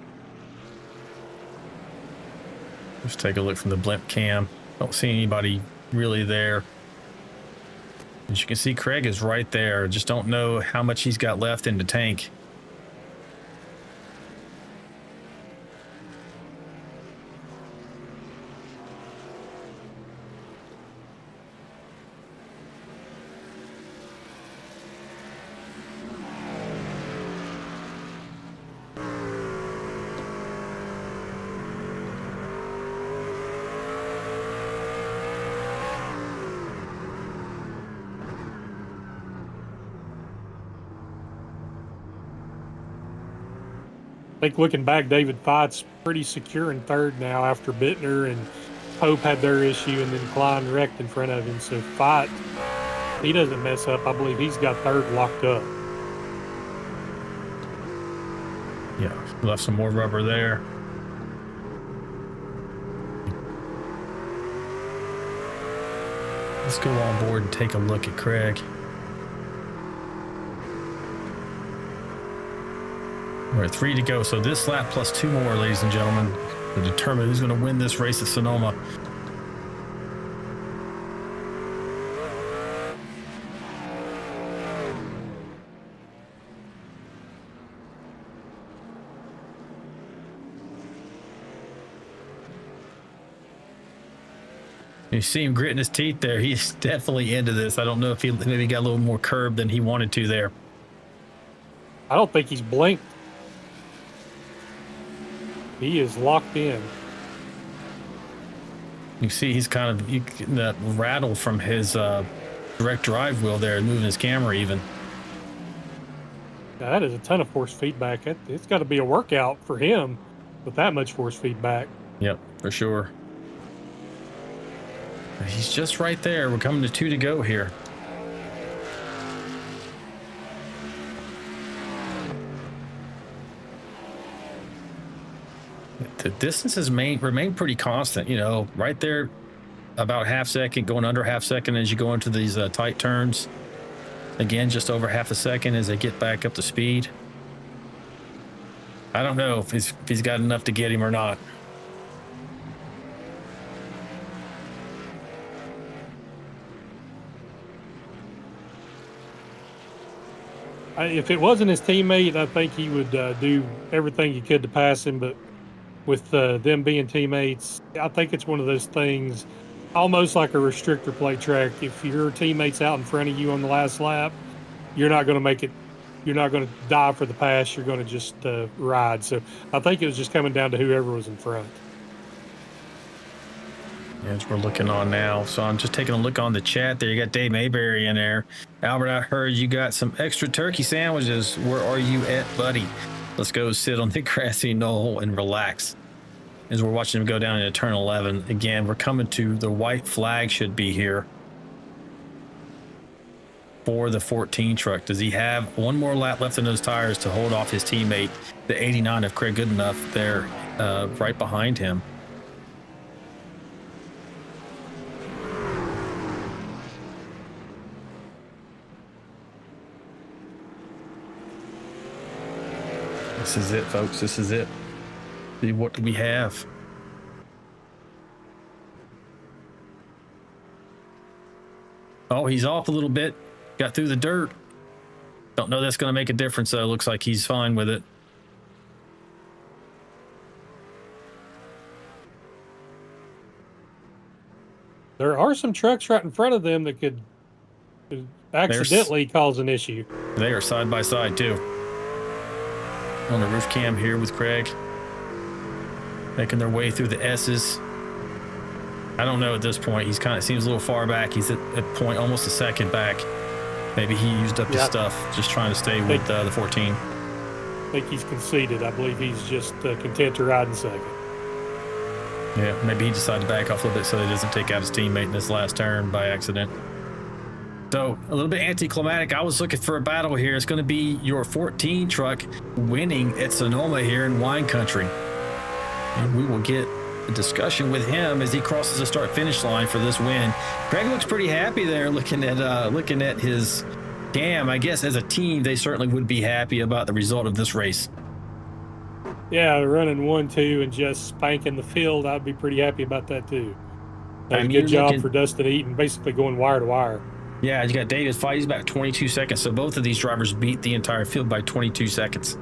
Let's take a look from the blimp cam. Don't see anybody really there. As you can see, Craig is right there. Just don't know how much he's got left in the tank. think looking back, David Fight's pretty secure in third now after Bittner and Pope had their issue, and then Klein wrecked in front of him. So Fight, he doesn't mess up. I believe he's got third locked up. Yeah, left some more rubber there. Let's go on board and take a look at Craig. We're at 3 to go, so this lap plus 2 more, ladies and gentlemen, to determine who's going to win this race at Sonoma. You see him gritting his teeth there. He's definitely into this. I don't know if he maybe got a little more curb than he wanted to there. I don't think he's blinked. He is locked in. You see he's kind of getting that rattle from his direct drive wheel there, moving his camera even. Now, that is a ton of force feedback. It's got to be a workout for him with that much force feedback. Yep, for sure. He's just right there. We're coming to 2 to go here. The distances remain pretty constant, you know, right there about half second, going under half second as you go into these tight turns. Again, just over half a second as they get back up to speed. I don't know if he's got enough to get him or not. If it wasn't his teammate, I think he would do everything he could to pass him. But with them being teammates, I think it's one of those things, almost like a restrictor plate track. If your teammate's out in front of you on the last lap, you're not going to make it. You're not going to dive for the pass. You're going to just ride. So I think it was just coming down to whoever was in front. As we're looking on now, so I'm just taking a look on the chat there. You got Dave Mayberry in there. Albert, I heard you got some extra turkey sandwiches. Where are you at, buddy? Let's go sit on the grassy knoll and relax. As we're watching him go down into turn 11. Again, we're coming to the white flag should be here for the 14 truck. Does he have one more lap left in those tires to hold off his teammate, the 89 of Craig Goodenough there right behind him? This is it, folks. This is it. See, what do we have? Oh, he's off a little bit. Got through the dirt. Don't know that's going to make a difference, though. Looks like he's fine with it. There are some trucks right in front of them that could accidentally cause an issue. They are side by side, too. On the roof cam here with Craig, making their way through the S's. I don't know at this point. He's kind of seems a little far back. He's at point almost a second back. Maybe he used up his stuff just trying to stay with the 14. I think he's conceded. I believe he's just content to ride in second. Yeah, maybe he decided to back off a little bit so he doesn't take out his teammate in this last turn by accident. So a little bit anticlimactic. I was looking for a battle here. It's going to be your 14 truck winning at Sonoma here in wine country. And we will get a discussion with him as he crosses the start-finish line for this win. Craig looks pretty happy there looking at his cam. I guess as a team, they certainly would be happy about the result of this race. Yeah, running 1-2 and just spanking the field, I'd be pretty happy about that too. Good job for Dustin Eaton, basically going wire to wire. Yeah, you got David Fight. He's about 22 seconds. So both of these drivers beat the entire field by 22 seconds.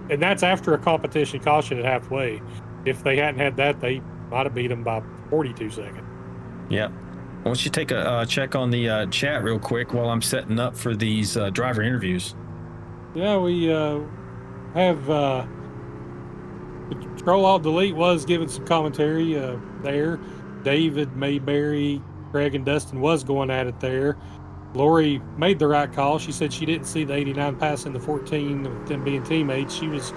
And that's after a competition caution at halfway. If they hadn't had that, they might have beat them by 42 seconds. Yeah. Why don't you take a check on the chat real quick while I'm setting up for these driver interviews? Yeah, we have the Control Alt Delete was giving some commentary there. David Mayberry, Craig and Dustin was going at it there. Lori made the right call. She said she didn't see the 89 passing the 14 with them being teammates. She was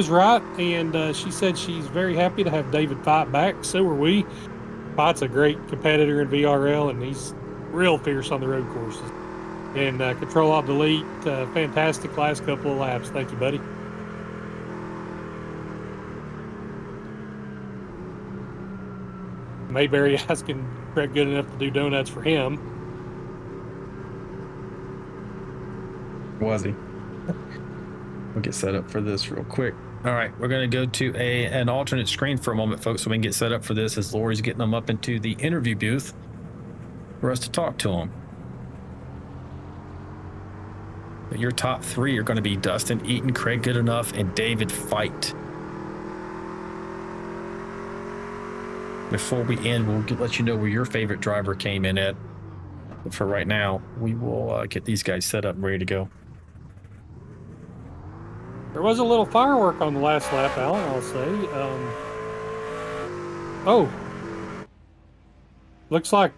right, and she said she's very happy to have David Fight back. So are we. Fight's a great competitor in VRL, and he's real fierce on the road courses. And Control Alt Delete, fantastic last couple of laps. Thank you, buddy. Mayberry asking Craig good enough to do donuts for him. Was he? We'll get set up for this real quick. All right, we're going to go to an alternate screen for a moment, folks, so we can get set up for this as Lori's getting them up into the interview booth for us to talk to them. But your top three are going to be Dustin Eaton, Craig Goodenough, and David Fight. Before we end, we'll let you know where your favorite driver came in at. But for right now, we will get these guys set up and ready to go. There was a little firework on the last lap, Alan, I'll say. Looks like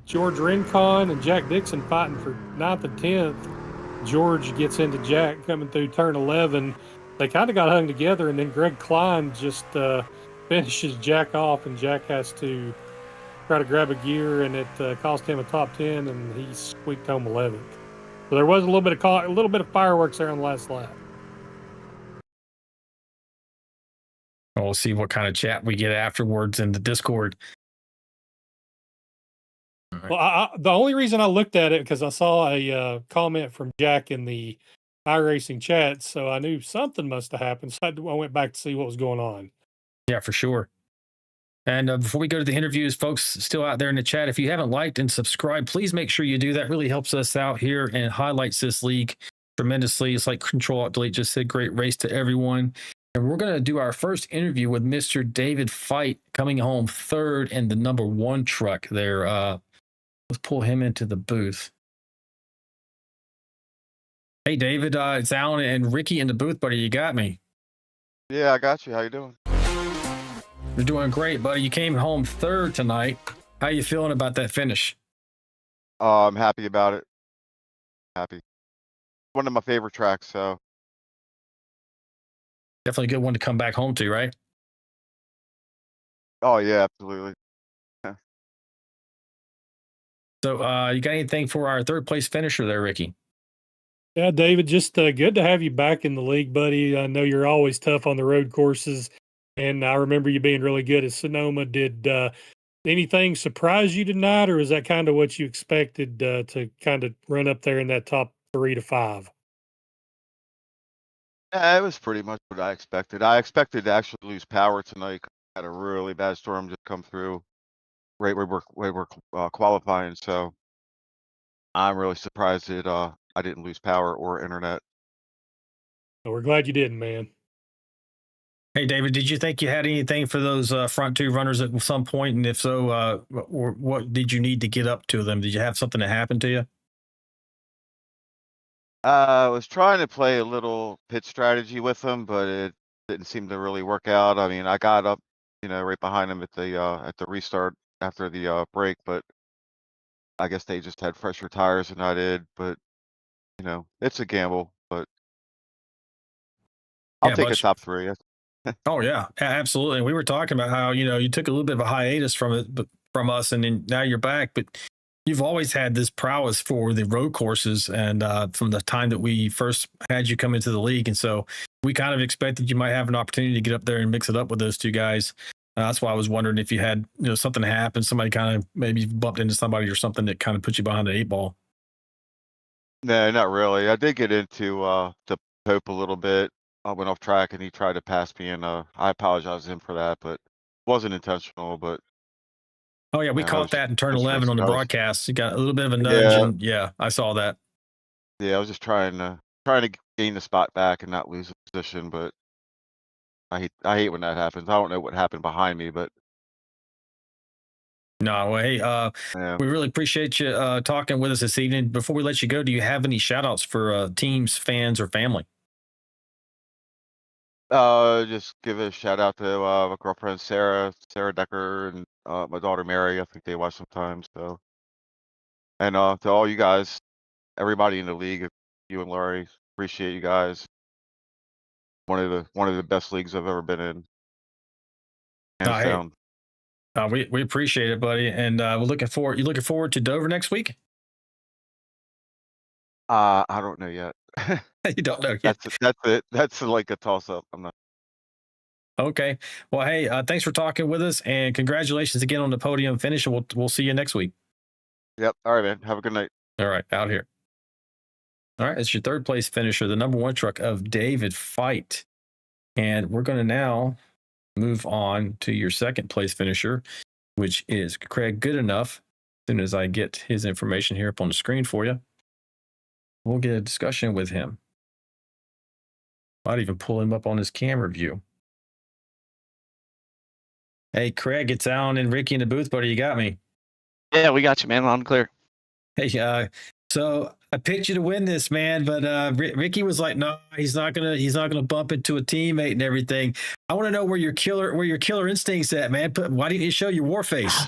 George Rincon and Jack Dixon fighting for 9th and 10th. George gets into Jack coming through turn 11. They kind of got hung together, and then Greg Klein just finishes Jack off, and Jack has to try to grab a gear, and it cost him a top 10, and he squeaked home 11th. So there was a little bit of fireworks there on the last lap. We'll see what kind of chat we get afterwards in the Discord. Right. Well, the only reason I looked at it because I saw a comment from Jack in the iRacing chat, so I knew something must have happened. So I went back to see what was going on. Yeah, for sure. And before we go to the interviews, folks still out there in the chat, if you haven't liked and subscribed, please make sure you do that. It really helps us out here and highlights this league tremendously. It's like Control Alt Delete just said, great race to everyone. And we're going to do our first interview with Mr. David Fight, coming home third in the number 1 truck there. Let's pull him into the booth. Hey, David, it's Alan and Ricky in the booth, buddy. You got me. Yeah, I got you. How you doing? You're doing great, buddy. You came home third tonight. How you feeling about that finish? I'm happy about it. Happy. One of my favorite tracks, so. Definitely a good one to come back home to, right? Oh, yeah, absolutely. Yeah. So you got anything for our third place finisher there, Ricky? Yeah, David, just good to have you back in the league, buddy. I know you're always tough on the road courses, and I remember you being really good at Sonoma. Did anything surprise you tonight, or was that kind of what you expected to kind of run up there in that top 3 to 5? Yeah, it was pretty much what I expected. I expected to actually lose power tonight. I had a really bad storm just come through right where we're qualifying, so I'm really surprised that I didn't lose power or internet. Well, we're glad you didn't, man. Hey, David, did you think you had anything for those front 2 runners at some point? And if so, what did you need to get up to them? Did you have something that happened to you? I was trying to play a little pit strategy with them, but it didn't seem to really work out. I mean, I got up, right behind them at the restart after the break, but I guess they just had fresher tires than I did. But it's a gamble. But I'll take a top 3. Oh yeah, absolutely. And we were talking about how you took a little bit of a hiatus from us, and then now you're back. But you've always had this prowess for the road courses, and from the time that we first had you come into the league, and so we kind of expected you might have an opportunity to get up there and mix it up with those 2 guys. That's why I was wondering if you had something happen, somebody kind of maybe bumped into somebody or something that kind of put you behind the 8 ball. No, not really. I did get into the Pope a little bit. I went off track and he tried to pass me, and I apologize to him for that, but it wasn't intentional. But oh yeah, we caught that in turn 11 on the broadcast. You got a little bit of a nudge, and yeah, I saw that. Yeah, I was just trying to gain the spot back and not lose the position, but I hate when that happens. I don't know what happened behind me, but no, well, hey, yeah. We really appreciate you talking with us this evening. Before we let you go, do you have any shout outs for teams, fans, or family? Just give a shout out to my girlfriend Sarah Decker, and my daughter Mary. I think they watch sometimes. So And to all you guys, everybody in the league, you and Laurie, appreciate you guys. One of the best leagues I've ever been in. Hands down. We appreciate it, buddy, and we're looking forward. You looking forward to Dover next week? I don't know yet. You don't know yet. That's it. That's like a toss up. I'm not. Okay. Well, hey, thanks for talking with us, and congratulations again on the podium finish. And we'll see you next week. Yep. All right, man. Have a good night. All right, out here. All right, it's your third place finisher, the number 1 truck of David Fight, and we're going to now move on to your second place finisher, which is Craig Goodenough. As soon as I get his information here up on the screen for you, we'll get a discussion with him. Might even pull him up on his camera view. Hey, Craig, it's Alan and Ricky in the booth, buddy. You got me. Yeah, we got you, man. Loud and clear. Hey, so I picked you to win this, man, but Ricky was like, "No, he's not gonna bump into a teammate and everything." I want to know where your killer instincts at, man. Why didn't you show your war face?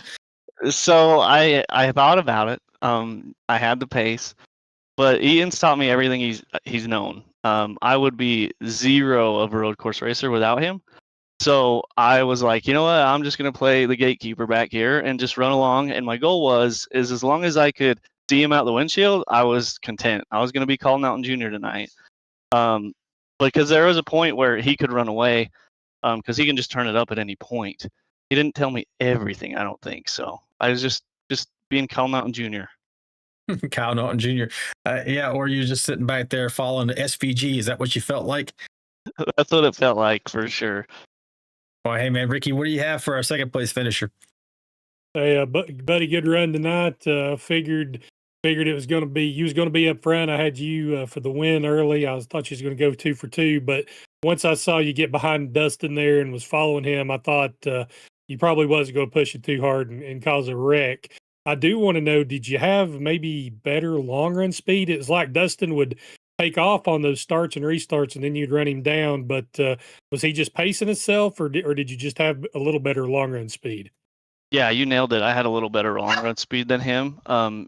So I thought about it. I had the pace, but Ian's taught me everything he's known. I would be zero of a road course racer without him. So I was like, you know what? I'm just gonna play the gatekeeper back here and just run along. And my goal is as long as I could see him out the windshield, I was content. I was gonna be calling out in junior tonight, because there was a point where he could run away, because he can just turn it up at any point. He didn't tell me everything, I don't think. So I was just being Kyle Mountain Jr. Kyle Naughton Jr. Yeah, or you're just sitting back there following the SVG. Is that what you felt like? That's what it felt like, for sure. Well, hey, man, Ricky, what do you have for our second place finisher? Hey, buddy, good run tonight. Figured it was going to be, you was going to be up front. I had you for the win early. Thought you was going to go 2 for 2, but once I saw you get behind Dustin there and was following him, I thought you probably wasn't going to push it too hard and cause a wreck. I do want to know, did you have maybe better long run speed? It's like Dustin would take off on those starts and restarts, and then you'd run him down. But was he just pacing himself, or did you just have a little better long run speed? Yeah, you nailed it. I had a little better long run speed than him.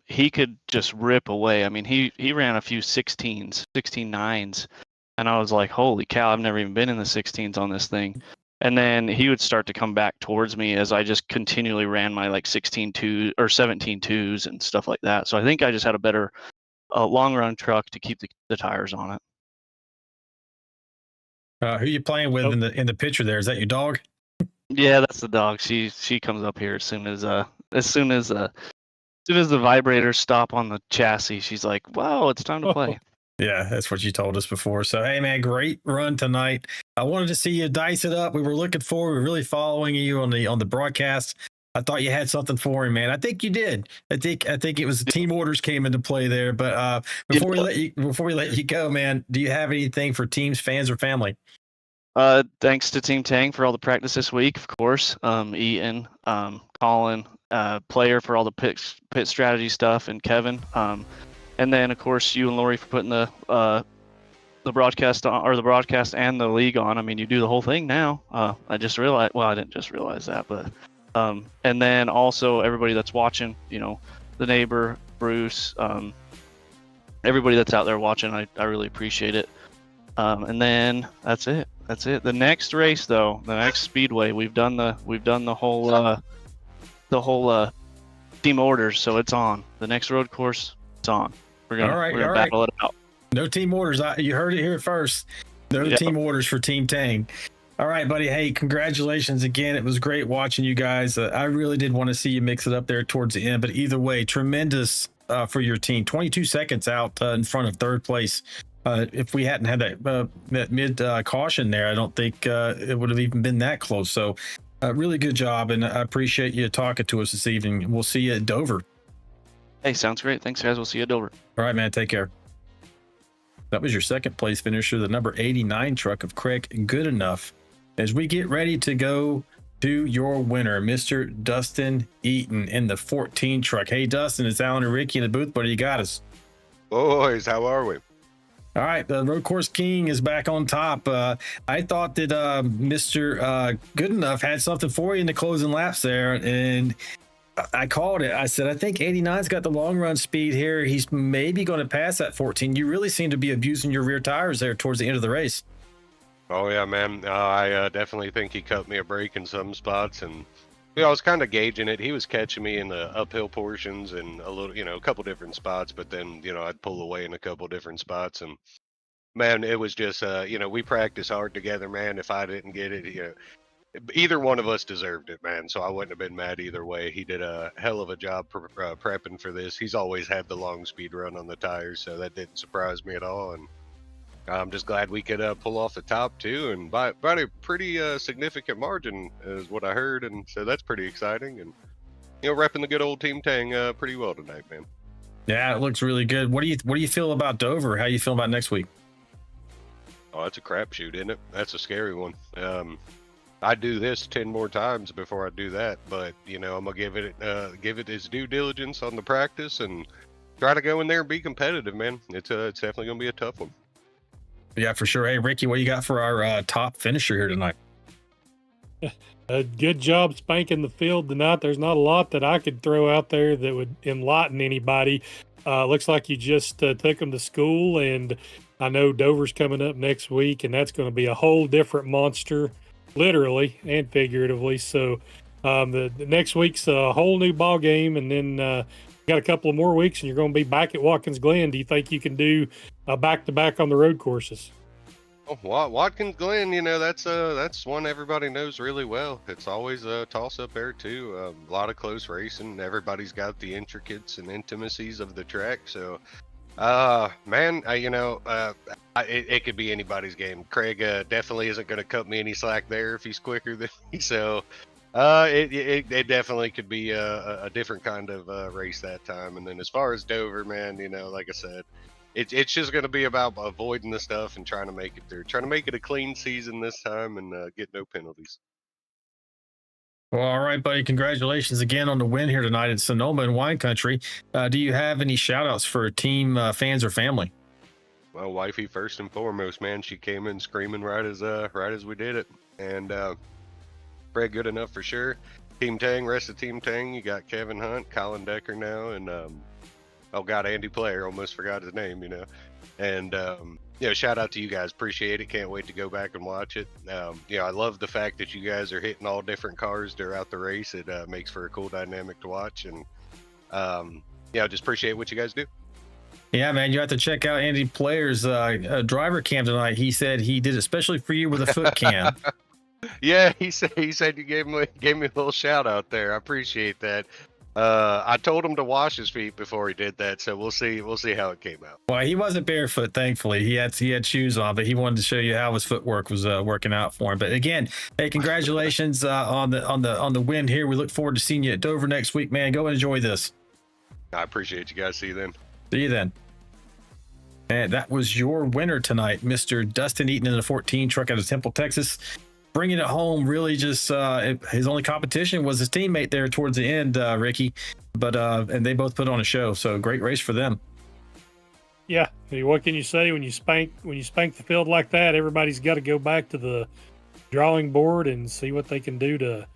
He could just rip away. I mean, he ran a few 16.9s, and I was like, holy cow, I've never even been in the 16s on this thing. And then he would start to come back towards me as I just continually ran my like 16.2 or 17.2s and stuff like that. So I think I just had a better long run truck to keep the tires on it. Who you playing with in the picture there? Is that your dog? Yeah, that's the dog. She comes up here as soon as the vibrators stop on the chassis. She's like, "Wow, it's time to play." Yeah, that's what you told us before. So, hey, man, great run tonight. I wanted to see you dice it up. We were looking forward. We were really following you on the broadcast. I thought you had something for him, man. I think you did. I think it was the team orders came into play there. But before we let you go, man, do you have anything for teams, fans, or family? Thanks to Team Tang for all the practice this week, of course. Ian, Colin, Player for all the pit strategy stuff, and Kevin. And then, of course, you and Lori for putting the broadcast on, or the broadcast and the league on. I mean, you do the whole thing now. I just realized. Well, I didn't just realize that, but and then also everybody that's watching. You know, the neighbor, Bruce, everybody that's out there watching. I really appreciate it. And then that's it. The next race, though, the next speedway, we've done the whole team orders, so it's on. The next road course, it's on. We're gonna battle it out. No team orders. You heard it here first. No team orders for Team Tang. All right, buddy. Hey, congratulations again. It was great watching you guys. I really did want to see you mix it up there towards the end, but either way, tremendous for your team. 22 seconds out in front of third place. If we hadn't had that mid caution there, I don't think it would have even been that close. So really good job, and I appreciate you talking to us this evening. We'll see you at Dover. Hey, sounds great. Thanks, guys. We'll see you at Dover. All right, man. Take care. That was your second place finisher, the number 89 truck of Craig Goodenough. As we get ready to go to your winner, Mr. Dustin Eaton in the 14 truck. Hey, Dustin, it's Alan and Ricky in the booth, buddy. You got us. Boys, how are we? All right, the Road Course King is back on top. I thought that Mr. Goodenough had something for you in the closing laps there, and I called it. I said, I think 89's got the long run speed here. He's maybe going to pass that 14. You really seem to be abusing your rear tires there towards the end of the race. Oh yeah, man. I definitely think he cut me a break in some spots, and I was kind of gauging it. He was catching me in the uphill portions and a little, a couple different spots, but then I'd pull away in a couple different spots, and man, it was just we practiced hard together, man. If I didn't get it, either one of us deserved it, man. So I wouldn't have been mad either way. He did a hell of a job prepping for this. He's always had the long speed run on the tires, so that didn't surprise me at all. And I'm just glad we could pull off the top too, and by a pretty significant margin is what I heard, and so that's pretty exciting. And repping the good old Team Tang pretty well tonight, man. Yeah, it looks really good. What do you feel about Dover? How you feel about next week? Oh, that's a crapshoot, isn't it? That's a scary one. I do this 10 more times before I do that, but I'm gonna give it its due diligence on the practice and try to go in there and be competitive, man. It's definitely gonna be a tough one. Yeah, for sure. Hey, Ricky, what you got for our top finisher here tonight? A good job spanking the field tonight. There's not a lot that I could throw out there that would enlighten anybody. Looks like you just took them to school, and I know Dover's coming up next week, and that's going to be a whole different monster, literally and figuratively. So the next week's a whole new ball game, and then got a couple of more weeks, and you're going to be back at Watkins Glen. Do you think you can do back-to-back on the road courses? Oh, Watkins Glen, that's one everybody knows really well. It's always a toss-up there too. A lot of close racing. Everybody's got the intricacies and intimacies of the track. So, man, it could be anybody's game. Craig definitely isn't going to cut me any slack there if he's quicker than me. So, it definitely could be a different kind of race that time. And then as far as Dover, man, like I said, it's just going to be about avoiding the stuff and trying to make it through, trying to make it a clean season this time and get no penalties. Well, all right, buddy. Congratulations again on the win here tonight in Sonoma and Wine Country. Do you have any shout outs for team fans or family? Well, wifey first and foremost, man. She came in screaming right as we did it. And Fred good enough for sure. Team Tang, rest of Team Tang, you got Kevin Hunt, Colin Decker now, and oh god, Andy Player, almost forgot his name, And shout out to you guys, appreciate it. Can't wait to go back and watch it. I love the fact that you guys are hitting all different cars throughout the race. It makes for a cool dynamic to watch, and just appreciate what you guys do. Yeah, man, you have to check out Andy Player's driver cam tonight. He said he did it especially for you with a foot cam. Yeah, he said you gave me a little shout out there. I appreciate that. I told him to wash his feet before he did that, so we'll see how it came out. Well, he wasn't barefoot, thankfully. He had shoes on, but he wanted to show you how his footwork was working out for him. But again, hey, congratulations on the win here. We look forward to seeing you at Dover next week, man. Go enjoy this. I appreciate you guys. See you then. See you then. And that was your winner tonight, Mr. Dustin Eaton in the 14 truck out of Temple, Texas. Bringing it home, really just his only competition was his teammate there towards the end, Ricky. But and they both put on a show, so great race for them. Yeah, what can you say when you spank the field like that? Everybody's got to go back to the drawing board and see what they can do to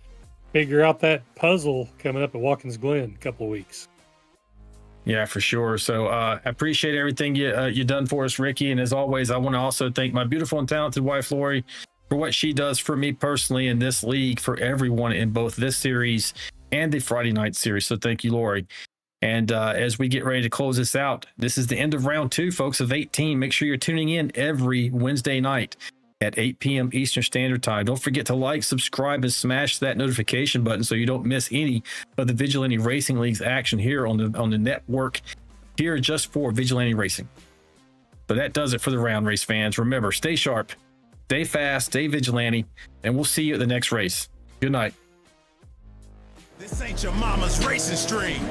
figure out that puzzle coming up at Watkins Glen in a couple of weeks. Yeah, for sure. So I appreciate everything you done for us, Ricky. And as always, I want to also thank my beautiful and talented wife, Lori, for what she does for me personally in this league, for everyone in both this series and the Friday night series. So thank you, Lori. And as we get ready to close this out, this is the end of round 2, folks, of 18. Make sure you're tuning in every Wednesday night at 8 p.m. Eastern Standard Time. Don't forget to like, subscribe, and smash that notification button so you don't miss any of the Vigilante Racing League's action here on the network, here just for Vigilante Racing. But that does it for the round race fans. Remember, stay sharp, stay fast, stay vigilante, and we'll see you at the next race. Good night. This ain't your mama's racing stream.